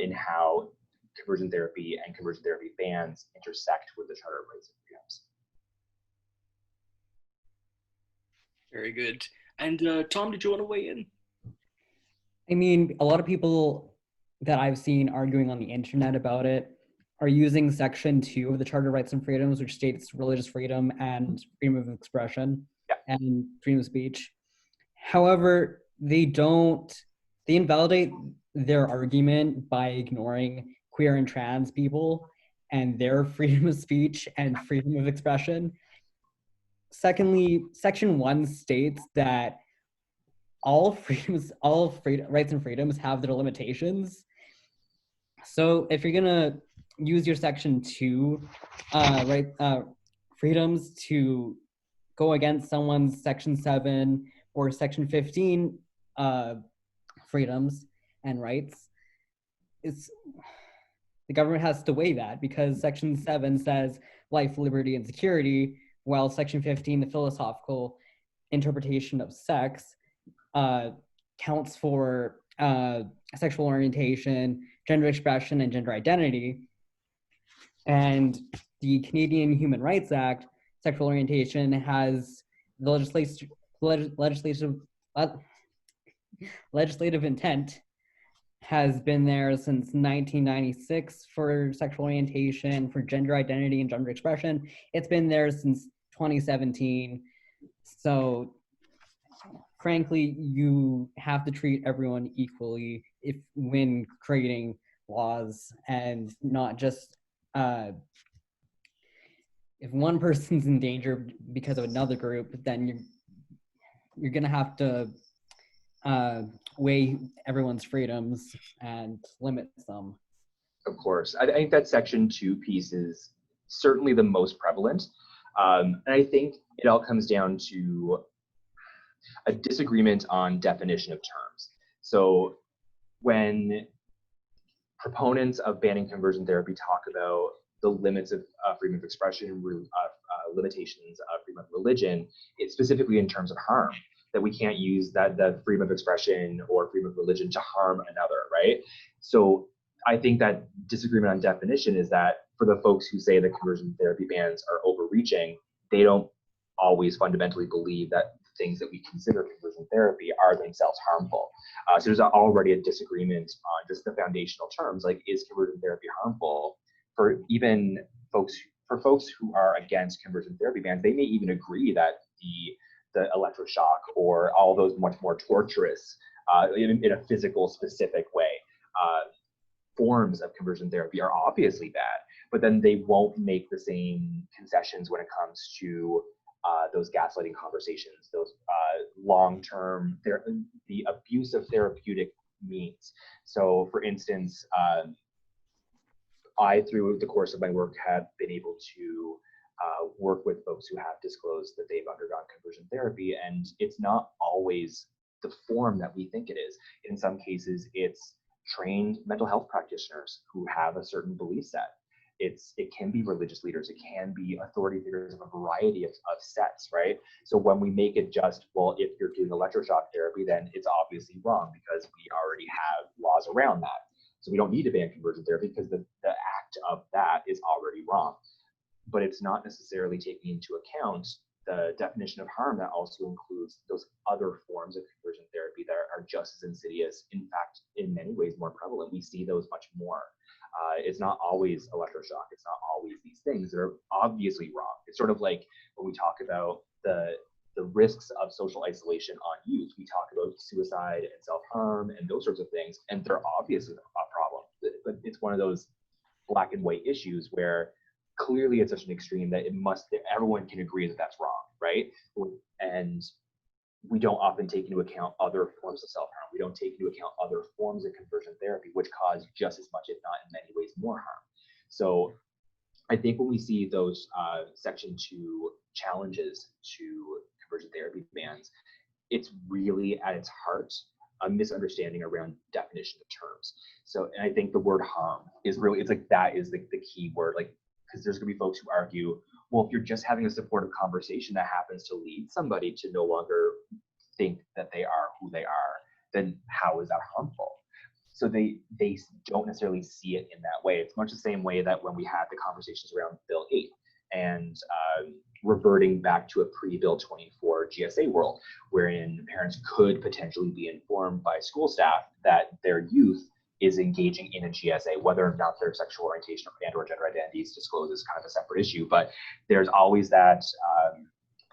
in how conversion therapy and conversion therapy bans intersect with the Charter of Rights and Freedoms. Very good. And Tom, did you want to weigh in? I mean, a lot of people that I've seen arguing on the internet about it are using Section 2 of the Charter of Rights and Freedoms, which states religious freedom and freedom of expression and freedom of speech. However, they invalidate their argument by ignoring queer and trans people and their freedom of speech and freedom of expression. Secondly, Section 1 states that all rights and freedoms have their limitations. So if you're gonna use your Section 2 freedoms to go against someone's Section 7 or Section 15 freedoms and rights, the government has to weigh that, because Section 7 says life, liberty, and security, while Section 15, the philosophical interpretation of sex, counts for sexual orientation, gender expression, and gender identity. And the Canadian Human Rights Act, sexual orientation, has the legislative intent has been there since 1996 for sexual orientation, for gender identity and gender expression. It's been there since 2017. So frankly, you have to treat everyone equally when creating laws, and not just if one person's in danger because of another group, then you're gonna have to weigh everyone's freedoms and limit some. Of course. I think that Section 2 piece is certainly the most prevalent. And I think it all comes down to a disagreement on definition of terms. So when proponents of banning conversion therapy talk about the limits of freedom of expression, limitations of freedom of religion, it's specifically in terms of harm, that we can't use the freedom of expression or freedom of religion to harm another, right? So I think that disagreement on definition is that for the folks who say that conversion therapy bans are overreaching, they don't always fundamentally believe that things that we consider conversion therapy are themselves harmful. So there's already a disagreement on just the foundational terms, like, is conversion therapy harmful? For folks who are against conversion therapy bans, they may even agree that the electroshock or all those much more torturous, in a physical specific way, forms of conversion therapy are obviously bad, but then they won't make the same concessions when it comes to those gaslighting conversations, those long-term, the abuse of therapeutic means. So for instance, I, through the course of my work, have been able to work with folks who have disclosed that they've undergone conversion therapy, and it's not always the form that we think it is. In some cases, it's trained mental health practitioners who have a certain belief set. It can be religious leaders, it can be authority figures of a variety of sets, right? So when we make it just, well, if you're doing electroshock therapy, then it's obviously wrong because we already have laws around that. So we don't need to ban conversion therapy because the act of that is already wrong. But it's not necessarily taking into account the definition of harm that also includes those other forms of conversion therapy that are just as insidious, in fact, in many ways more prevalent. We see those much more. It's not always electroshock. It's not always these things that are obviously wrong. It's sort of like when we talk about the risks of social isolation on youth, we talk about suicide and self-harm and those sorts of things, and they're obviously a problem. But it's one of those black and white issues where clearly it's such an extreme that everyone can agree that that's wrong, right? And we don't often take into account other forms of self-harm. We don't take into account other forms of conversion therapy, which cause just as much, if not in many ways, more harm. So I think when we see those Section 2 challenges to conversion therapy bans, it's really at its heart a misunderstanding around definition of terms. So, and I think the word harm is really, it's like that is the key word, like, because there's gonna be folks who argue, well, if you're just having a supportive conversation that happens to lead somebody to no longer think that they are who they are, then how is that harmful? So they don't necessarily see it in that way. It's much the same way that when we had the conversations around Bill 8 and reverting back to a pre-Bill 24 GSA world, wherein parents could potentially be informed by school staff that their youth is engaging in a GSA, whether or not their sexual orientation and or gender identity is disclosed is kind of a separate issue. But there's always that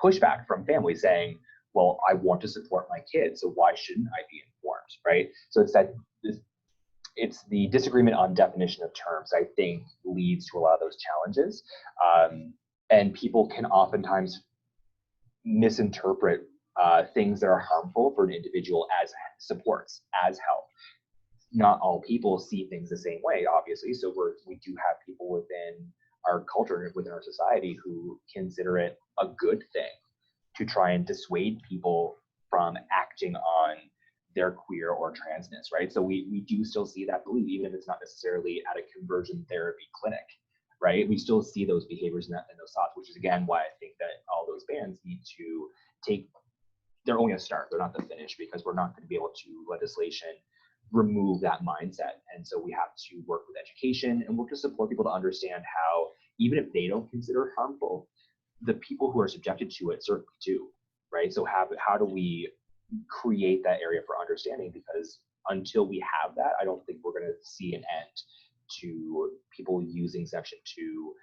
pushback from families saying, well, I want to support my kids, so why shouldn't I be informed, right? So it's the disagreement on definition of terms, I think, leads to a lot of those challenges. And people can oftentimes misinterpret things that are harmful for an individual as supports, as help. Not all people see things the same way, obviously. So we do have people within our culture, within our society, who consider it a good thing to try and dissuade people from acting on their queer or transness, right? So we do still see that belief, even if it's not necessarily at a conversion therapy clinic, right? We still see those behaviors and those thoughts, which is again why I think that all those bans need to take, they're only a start, they're not the finish, because we're not going to be able to legislation remove that mindset. And so we have to work with education and work to support people to understand how, even if they don't consider it harmful, the people who are subjected to it certainly do, right? So how do we create that area for understanding? Because until we have that, I don't think we're going to see an end to people using Section 2,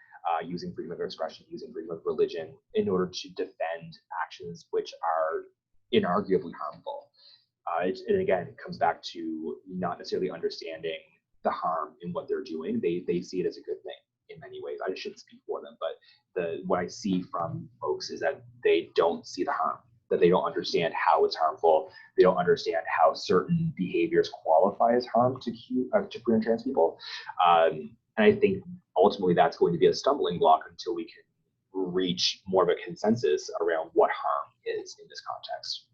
using freedom of expression, using freedom of religion in order to defend actions which are inarguably harmful. And again, it comes back to not necessarily understanding the harm in what they're doing. They see it as a good thing in many ways. I shouldn't speak for them, but what I see from folks is that they don't see the harm, that they don't understand how it's harmful. They don't understand how certain behaviors qualify as harm to queer and trans people. And I think ultimately that's going to be a stumbling block until we can reach more of a consensus around what harm is in this context.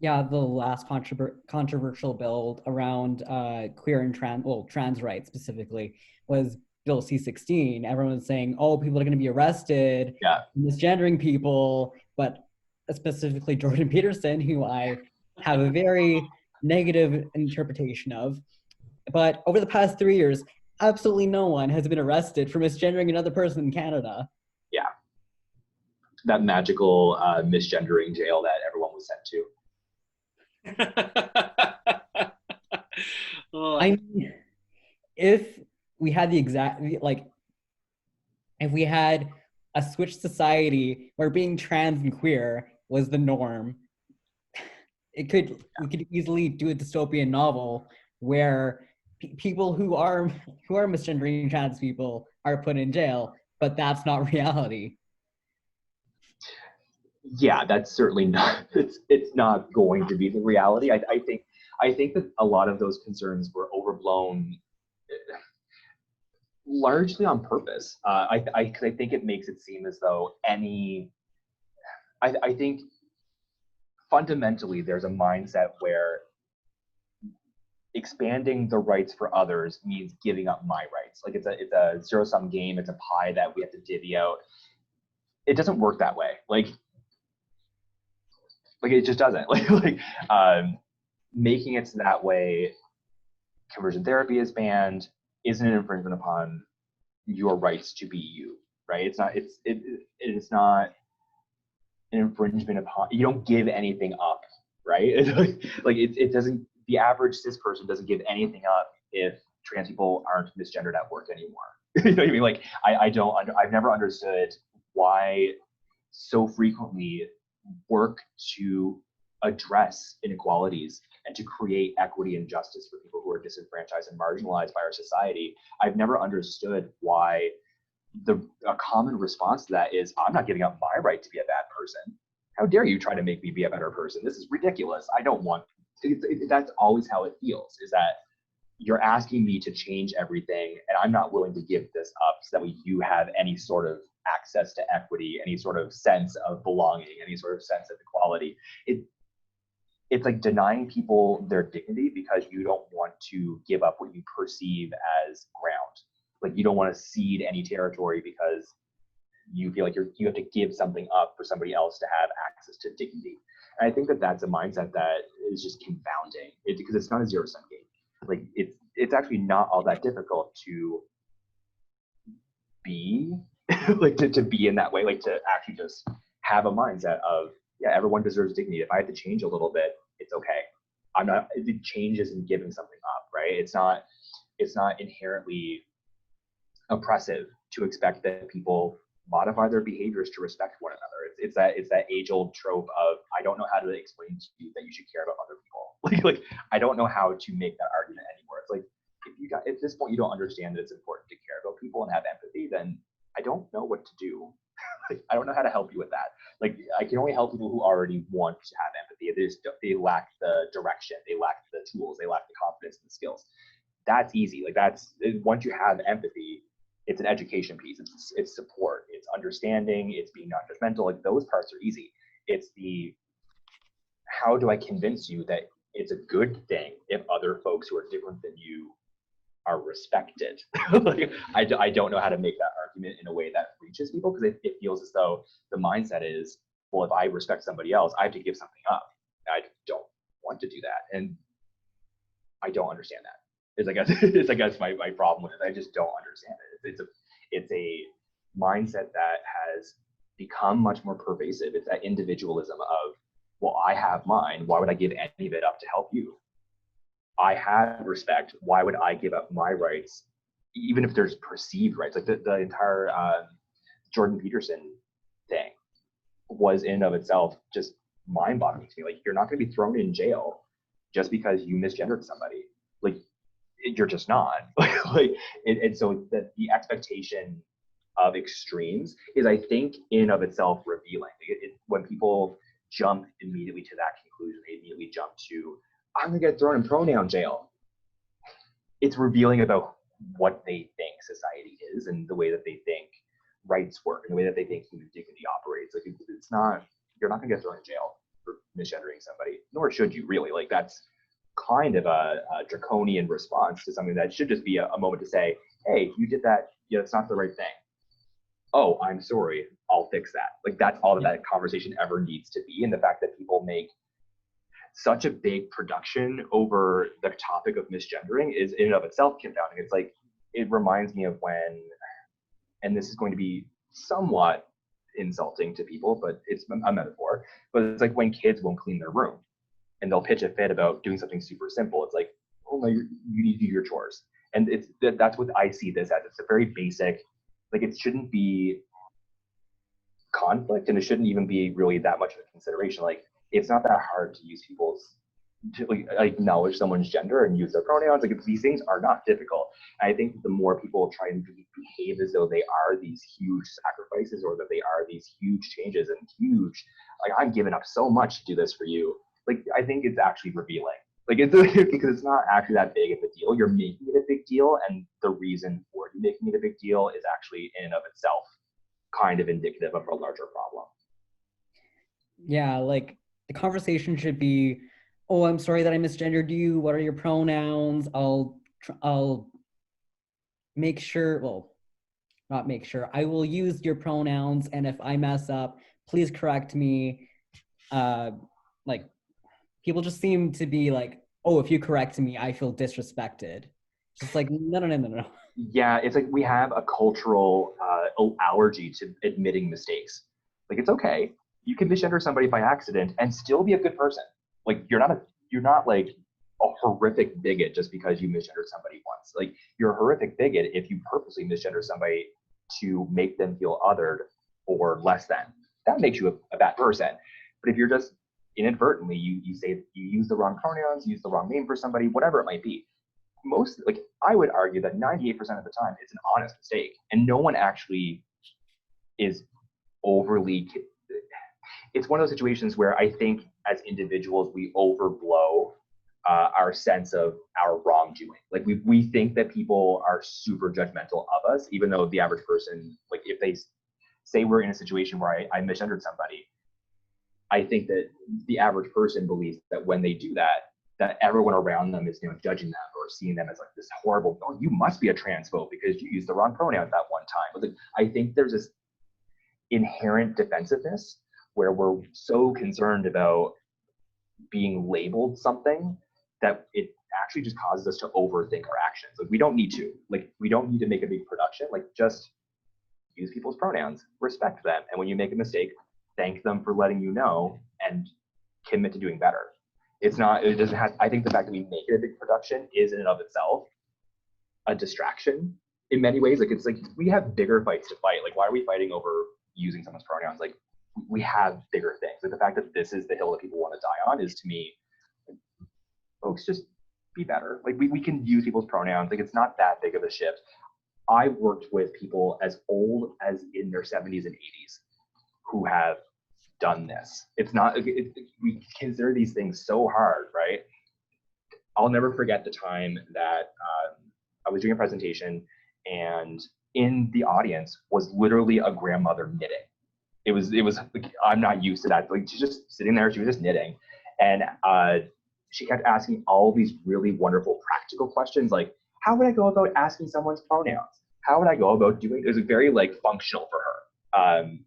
Yeah, the last controversial bill around queer and trans rights specifically was Bill C-16. Everyone was saying, oh, people are going to be arrested, misgendering people, but specifically Jordan Peterson, who I have a very negative interpretation of. But over the past 3 years, absolutely no one has been arrested for misgendering another person in Canada. Yeah. That magical misgendering jail that everyone was sent to. I mean, if we had if we had a switched society where being trans and queer was the norm, we could easily do a dystopian novel where people who are misgendering trans people are put in jail, but that's not reality. Yeah, that's certainly not, it's not going to be the reality. I think that a lot of those concerns were overblown largely on purpose. I think it makes it seem as though I think fundamentally there's a mindset where expanding the rights for others means giving up my rights. Like it's a zero-sum game, it's a pie that we have to divvy out. It doesn't work that way. Like it just doesn't. Making it so that way, conversion therapy is banned, isn't an infringement upon your rights to be you, right? It's not an infringement upon, you don't give anything up, right? It doesn't, the average cis person doesn't give anything up if trans people aren't misgendered at work anymore. You know what I mean? I've never understood why so frequently work to address inequalities and to create equity and justice for people who are disenfranchised and marginalized by our society. I've never understood why a common response to that is, I'm not giving up my right to be a bad person. How dare you try to make me be a better person? This is ridiculous. I don't want, that's always how it feels, is that you're asking me to change everything and I'm not willing to give this up so that you have any sort of access to equity, any sort of sense of belonging, any sort of sense of equality. It's like denying people their dignity because you don't want to give up what you perceive as ground. Like you don't want to cede any territory because you feel like you have to give something up for somebody else to have access to dignity. And I think that that's a mindset that is just confounding because it's not a zero-sum game. Like it's actually not all that difficult to be like to be in that way, like to actually just have a mindset of, yeah, everyone deserves dignity. If I have to change a little bit, it's okay. the change isn't giving something up, right? It's not inherently oppressive to expect that people modify their behaviors to respect one another. It's that age-old trope of, I don't know how to explain to you that you should care about other people. like I don't know how to make that argument anymore. It's like, at this point you don't understand that it's important to care about people and have empathy, then I don't know what to do. I don't know how to help you with that. Like, I can only help people who already want to have empathy. They lack the direction, they lack the tools, they lack the confidence and the skills. That's easy. Like, once you have empathy, it's an education piece. It's support. It's understanding. It's being non-judgmental. Like, those parts are easy. It's the, how do I convince you that it's a good thing if other folks who are different than you are respected? Like, I don't know how to make that argument in a way that reaches people, because it feels as though the mindset is, well, if I respect somebody else, I have to give something up. I don't want to do that, and I don't understand that. I guess my problem with it. I just don't understand it. It's a mindset that has become much more pervasive. It's that individualism of, well, I have mine. Why would I give any of it up to help you? I have respect. Why would I give up my rights, even if there's perceived rights? Like the entire Jordan Peterson thing was in and of itself just mind-boggling to me. Like, you're not going to be thrown in jail just because you misgendered somebody. Like, you're just not. And so the expectation of extremes is, I think, in and of itself revealing. When people jump immediately to that conclusion, they immediately jump to, I'm gonna get thrown in pronoun jail. It's revealing about what they think society is, and the way that they think rights work, and the way that they think human dignity operates. Like, it's not, you're not gonna get thrown in jail for misgendering somebody, nor should you really. Like, that's kind of a draconian response to something that should just be a moment to say, hey, you did that, it's not the right thing. Oh, I'm sorry, I'll fix that. Like, that's all that conversation ever needs to be. And the fact that people make such a big production over the topic of misgendering is in and of itself confounding. It's like, it reminds me of when, and this is going to be somewhat insulting to people, but it's a metaphor, but it's like when kids won't clean their room and they'll pitch a fit about doing something super simple. It's like, oh no, you need to do your chores. And that's what I see this as. It's a very basic, like, it shouldn't be conflict, and it shouldn't even be really that much of a consideration. Like, it's not that hard to use to acknowledge someone's gender and use their pronouns. Like, these things are not difficult. And I think the more people try and behave as though they are these huge sacrifices, or that they are these huge changes and huge, like, I'm giving up so much to do this for you. Like, I think it's actually revealing. Like, because it's not actually that big of a deal. You're making it a big deal, and the reason for you making it a big deal is actually in and of itself kind of indicative of a larger problem. Yeah, like, the conversation should be, oh, I'm sorry that I misgendered you. What are your pronouns? I'll make sure, well, not make sure. I will use your pronouns, and if I mess up, please correct me. Like, people just seem to be like, oh, if you correct me, I feel disrespected. Just like, no. Yeah, it's like we have a cultural allergy to admitting mistakes. Like, it's okay. You can misgender somebody by accident and still be a good person. Like, you're not like a horrific bigot just because you misgendered somebody once. Like, you're a horrific bigot if you purposely misgender somebody to make them feel othered or less than. That makes you a bad person. But if you're just inadvertently, you use the wrong pronouns, use the wrong name for somebody, whatever it might be, I would argue that 98% of the time it's an honest mistake, and no one actually is overly. It's one of those situations where I think as individuals we overblow our sense of our wrongdoing. Like, we think that people are super judgmental of us, even though the average person, like, if they say we're in a situation where I misgendered somebody, I think that the average person believes that when they do that, that everyone around them is, judging them or seeing them as like this horrible, oh, you must be a transphobe because you used the wrong pronoun that one time. But I think there's this inherent defensiveness where we're so concerned about being labeled something that it actually just causes us to overthink our actions. Like, we don't need to. Like, we don't need to make a big production. Like, just use people's pronouns, respect them, and when you make a mistake, thank them for letting you know and commit to doing better. It's not, it doesn't have, I think the fact that we make it a big production is in and of itself a distraction in many ways. Like, it's like, we have bigger fights to fight. Like, why are we fighting over using someone's pronouns? Like, we have bigger things. Like, the fact that this is the hill that people want to die on is, to me, like, folks, just be better. Like, we can use people's pronouns. Like, it's not that big of a shift. I've worked with people as old as in their 70s and 80s who have done this. It's not, we consider these things so hard, right? I'll never forget the time that I was doing a presentation, and in the audience was literally a grandmother knitting. It was like, I'm not used to that. Like, she's just sitting there, she was just knitting. And she kept asking all these really wonderful practical questions, like, how would I go about asking someone's pronouns? How would I go about doing it? It was very like functional for her.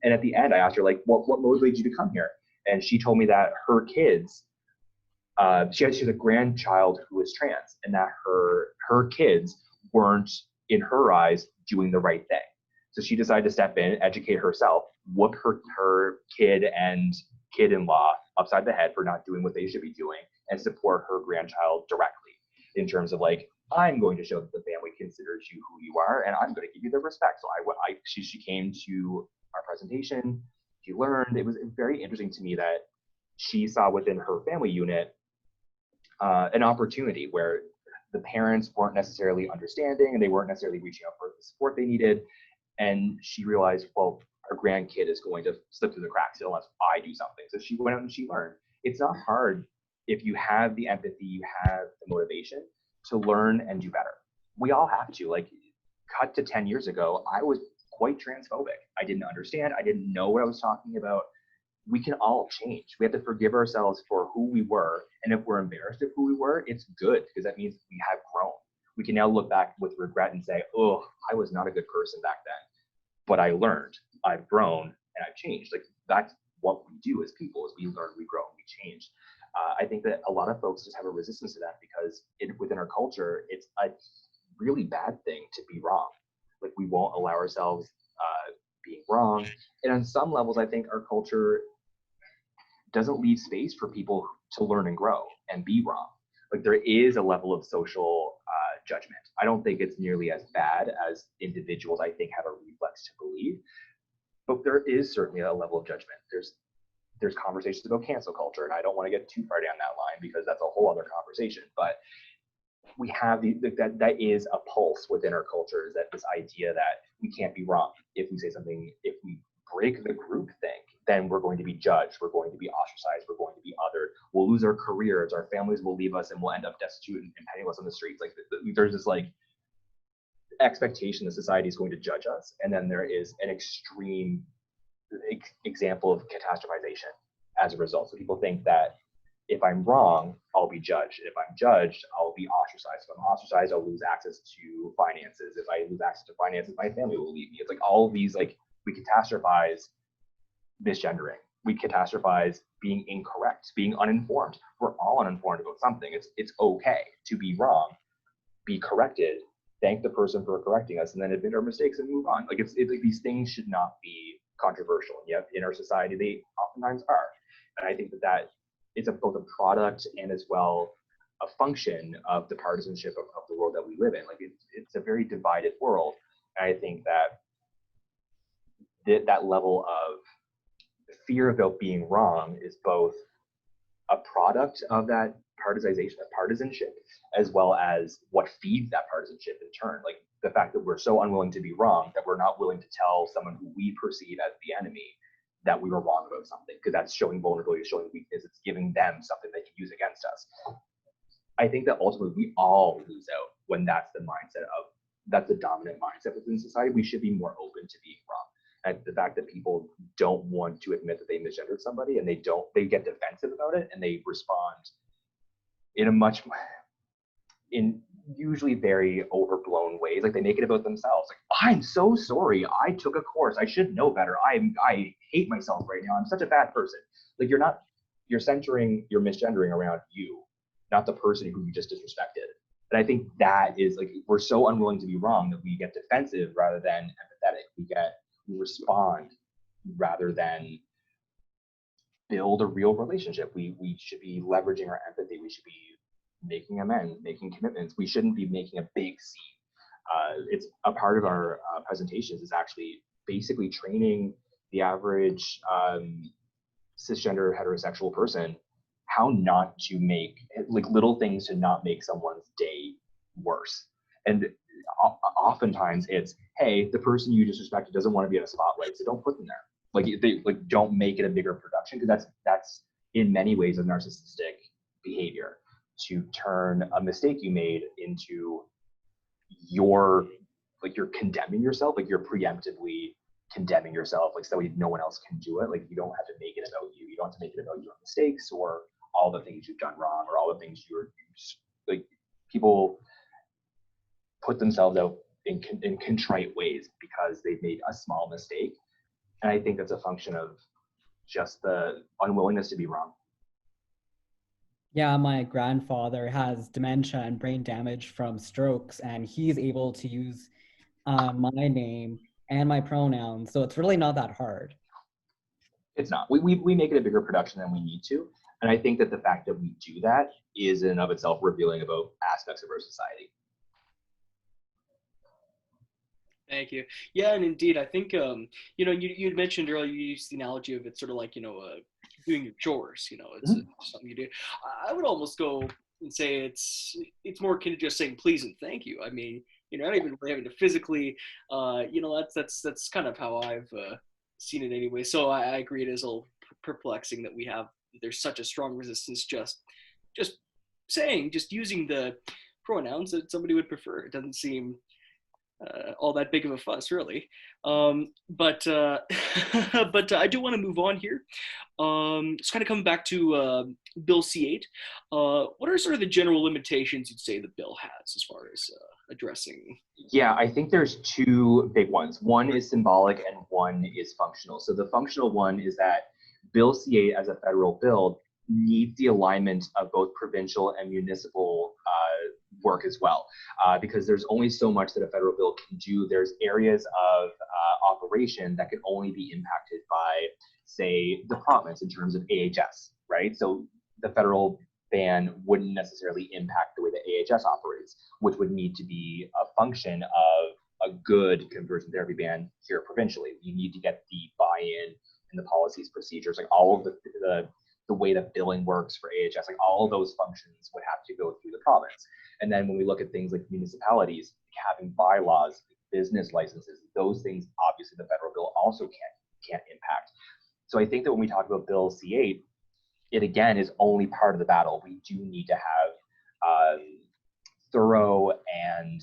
And at the end, I asked her, like, what motivated you to come here? And she told me that her kids, she has a grandchild who is trans, and that her kids weren't, in her eyes, doing the right thing. So she decided to step in, educate herself, whoop her kid and kid-in-law upside the head for not doing what they should be doing, and support her grandchild directly in terms of, like, I'm going to show that the family considers you who you are, and I'm going to give you the respect. So she came to our presentation, she learned. It was very interesting to me that she saw within her family unit an opportunity where the parents weren't necessarily understanding, and they weren't necessarily reaching out for the support they needed. And she realized, well, our grandkid is going to slip through the cracks unless I do something. So she went out and she learned. It's not hard if you have the empathy, you have the motivation to learn and do better. We all have to. Like, cut to 10 years ago, I was quite transphobic. I didn't understand. I didn't know what I was talking about. We can all change. We have to forgive ourselves for who we were. And if we're embarrassed of who we were, it's good, because that means we have grown. We can now look back with regret and say, oh, I was not a good person back then, but I learned, I've grown, and I've changed. Like, that's what we do as people, is we learn, we grow, we change. I think that a lot of folks just have a resistance to that because within our culture, it's a really bad thing to be wrong. Like, we won't allow ourselves being wrong. And on some levels, I think our culture doesn't leave space for people to learn and grow and be wrong. Like, there is a level of social judgment. I don't think it's nearly as bad as individuals, I think, have a reflex to believe, but there is certainly a level of judgment. There's conversations about cancel culture, and I don't want to get too far down that line because that's a whole other conversation. But we have that is a pulse within our culture, is that this idea that we can't be wrong. If we say something, if we break the group think, then we're going to be judged, we're going to be ostracized, we're going to be othered, we'll lose our careers, our families will leave us, and we'll end up destitute and penniless on the streets. Like, there's this like expectation that society is going to judge us, and then there is an extreme example of catastrophization as a result. So people think that if I'm wrong, I'll be judged. If I'm judged, I'll be ostracized. If I'm ostracized, I'll lose access to finances. If I lose access to finances, my family will leave me. It's like all of these, like, we catastrophize misgendering. We catastrophize being incorrect, being uninformed. We're all uninformed about something. It's okay to be wrong, be corrected, thank the person for correcting us, and then admit our mistakes and move on. Like, it's like these things should not be controversial. And yet in our society, they oftentimes are. And I think that is both a product and as well a function of the partisanship of the world that we live in. Like, it's a very divided world. And I think that that level of fear about being wrong is both a product of that partisanship, as well as what feeds that partisanship in turn. Like, the fact that we're so unwilling to be wrong that we're not willing to tell someone who we perceive as the enemy that we were wrong about something, because that's showing vulnerability, showing weakness, it's giving them something they can use against us. I think that ultimately we all lose out when that's the dominant mindset within society. We should be more open to being wrong. And the fact that people don't want to admit that they misgendered somebody, and they get defensive about it, and they respond in usually very overblown ways. Like, they make it about themselves. Like, I'm so sorry, I took a course, I should know better. I hate myself right now. I'm such a bad person. Like, you're centering your misgendering around you, not the person who you just disrespected. And I think that is, like, we're so unwilling to be wrong that we get defensive rather than empathetic. We respond rather than build a real relationship. We should be leveraging our empathy. We should be making amends, making commitments. We shouldn't be making a big scene. It's a part of our presentations is actually basically training the average cisgender heterosexual person how not to make like little things to not make someone's day worse. And oftentimes it's, hey, the person you disrespected doesn't want to be in a spotlight, so don't put them there. Like they like don't make it a bigger production, because that's in many ways a narcissistic behavior, to turn a mistake you made into you're condemning yourself, like you're preemptively condemning yourself, like so no one else can do it. Like you don't have to make it about you. You don't have to make it about your mistakes or all the things you've done wrong or all the things like people put themselves out in contrite ways because they've made a small mistake. And I think that's a function of just the unwillingness to be wrong. Yeah, my grandfather has dementia and brain damage from strokes, and he's able to use my name and my pronouns. So it's really not that hard. It's not. We make it a bigger production than we need to. And I think that the fact that we do that is in and of itself revealing about aspects of our society. Thank you. Yeah, and indeed, I think you mentioned earlier, you used the analogy of it's sort of like doing your chores. It's something you do. I would almost go and say it's more akin to just saying please and thank you. I mean, not even really having to physically, that's kind of how I've seen it anyway. So I agree, it is a little perplexing that there's such a strong resistance just using the pronouns that somebody would prefer. It doesn't seem all that big of a fuss, really. But I do want to move on here. It's kind of coming back to Bill C-8. What are sort of the general limitations you'd say the bill has as far as addressing? Yeah, I think there's two big ones. One is symbolic and one is functional. So the functional one is that Bill C-8 as a federal bill needs the alignment of both provincial and municipal work as well, because there's only so much that a federal bill can do. There's areas of operation that can only be impacted by, say, the province in terms of AHS, right? So the federal ban wouldn't necessarily impact the way that AHS operates, which would need to be a function of a good conversion therapy ban here provincially. You need to get the buy-in and the policies, procedures, like all of the way that billing works for AHS, like all of those functions would have to go through the province. And then when we look at things like municipalities, having bylaws, business licenses, those things, obviously the federal bill also can't impact. So I think that when we talk about Bill C-8, it again is only part of the battle. We do need to have thorough and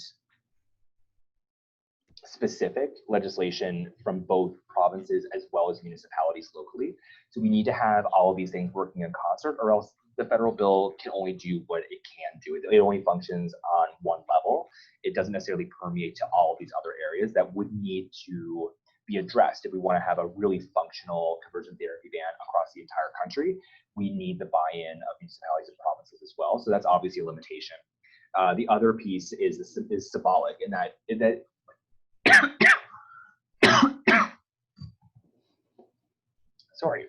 specific legislation from both provinces as well as municipalities locally. So we need to have all of these things working in concert, or else the federal bill can only do what it can do. It only functions on one level. It doesn't necessarily permeate to all of these other areas that would need to be addressed. If we want to have a really functional conversion therapy ban across the entire country, we need the buy-in of municipalities and provinces as well. So that's obviously a limitation. The other piece is symbolic, in that sorry,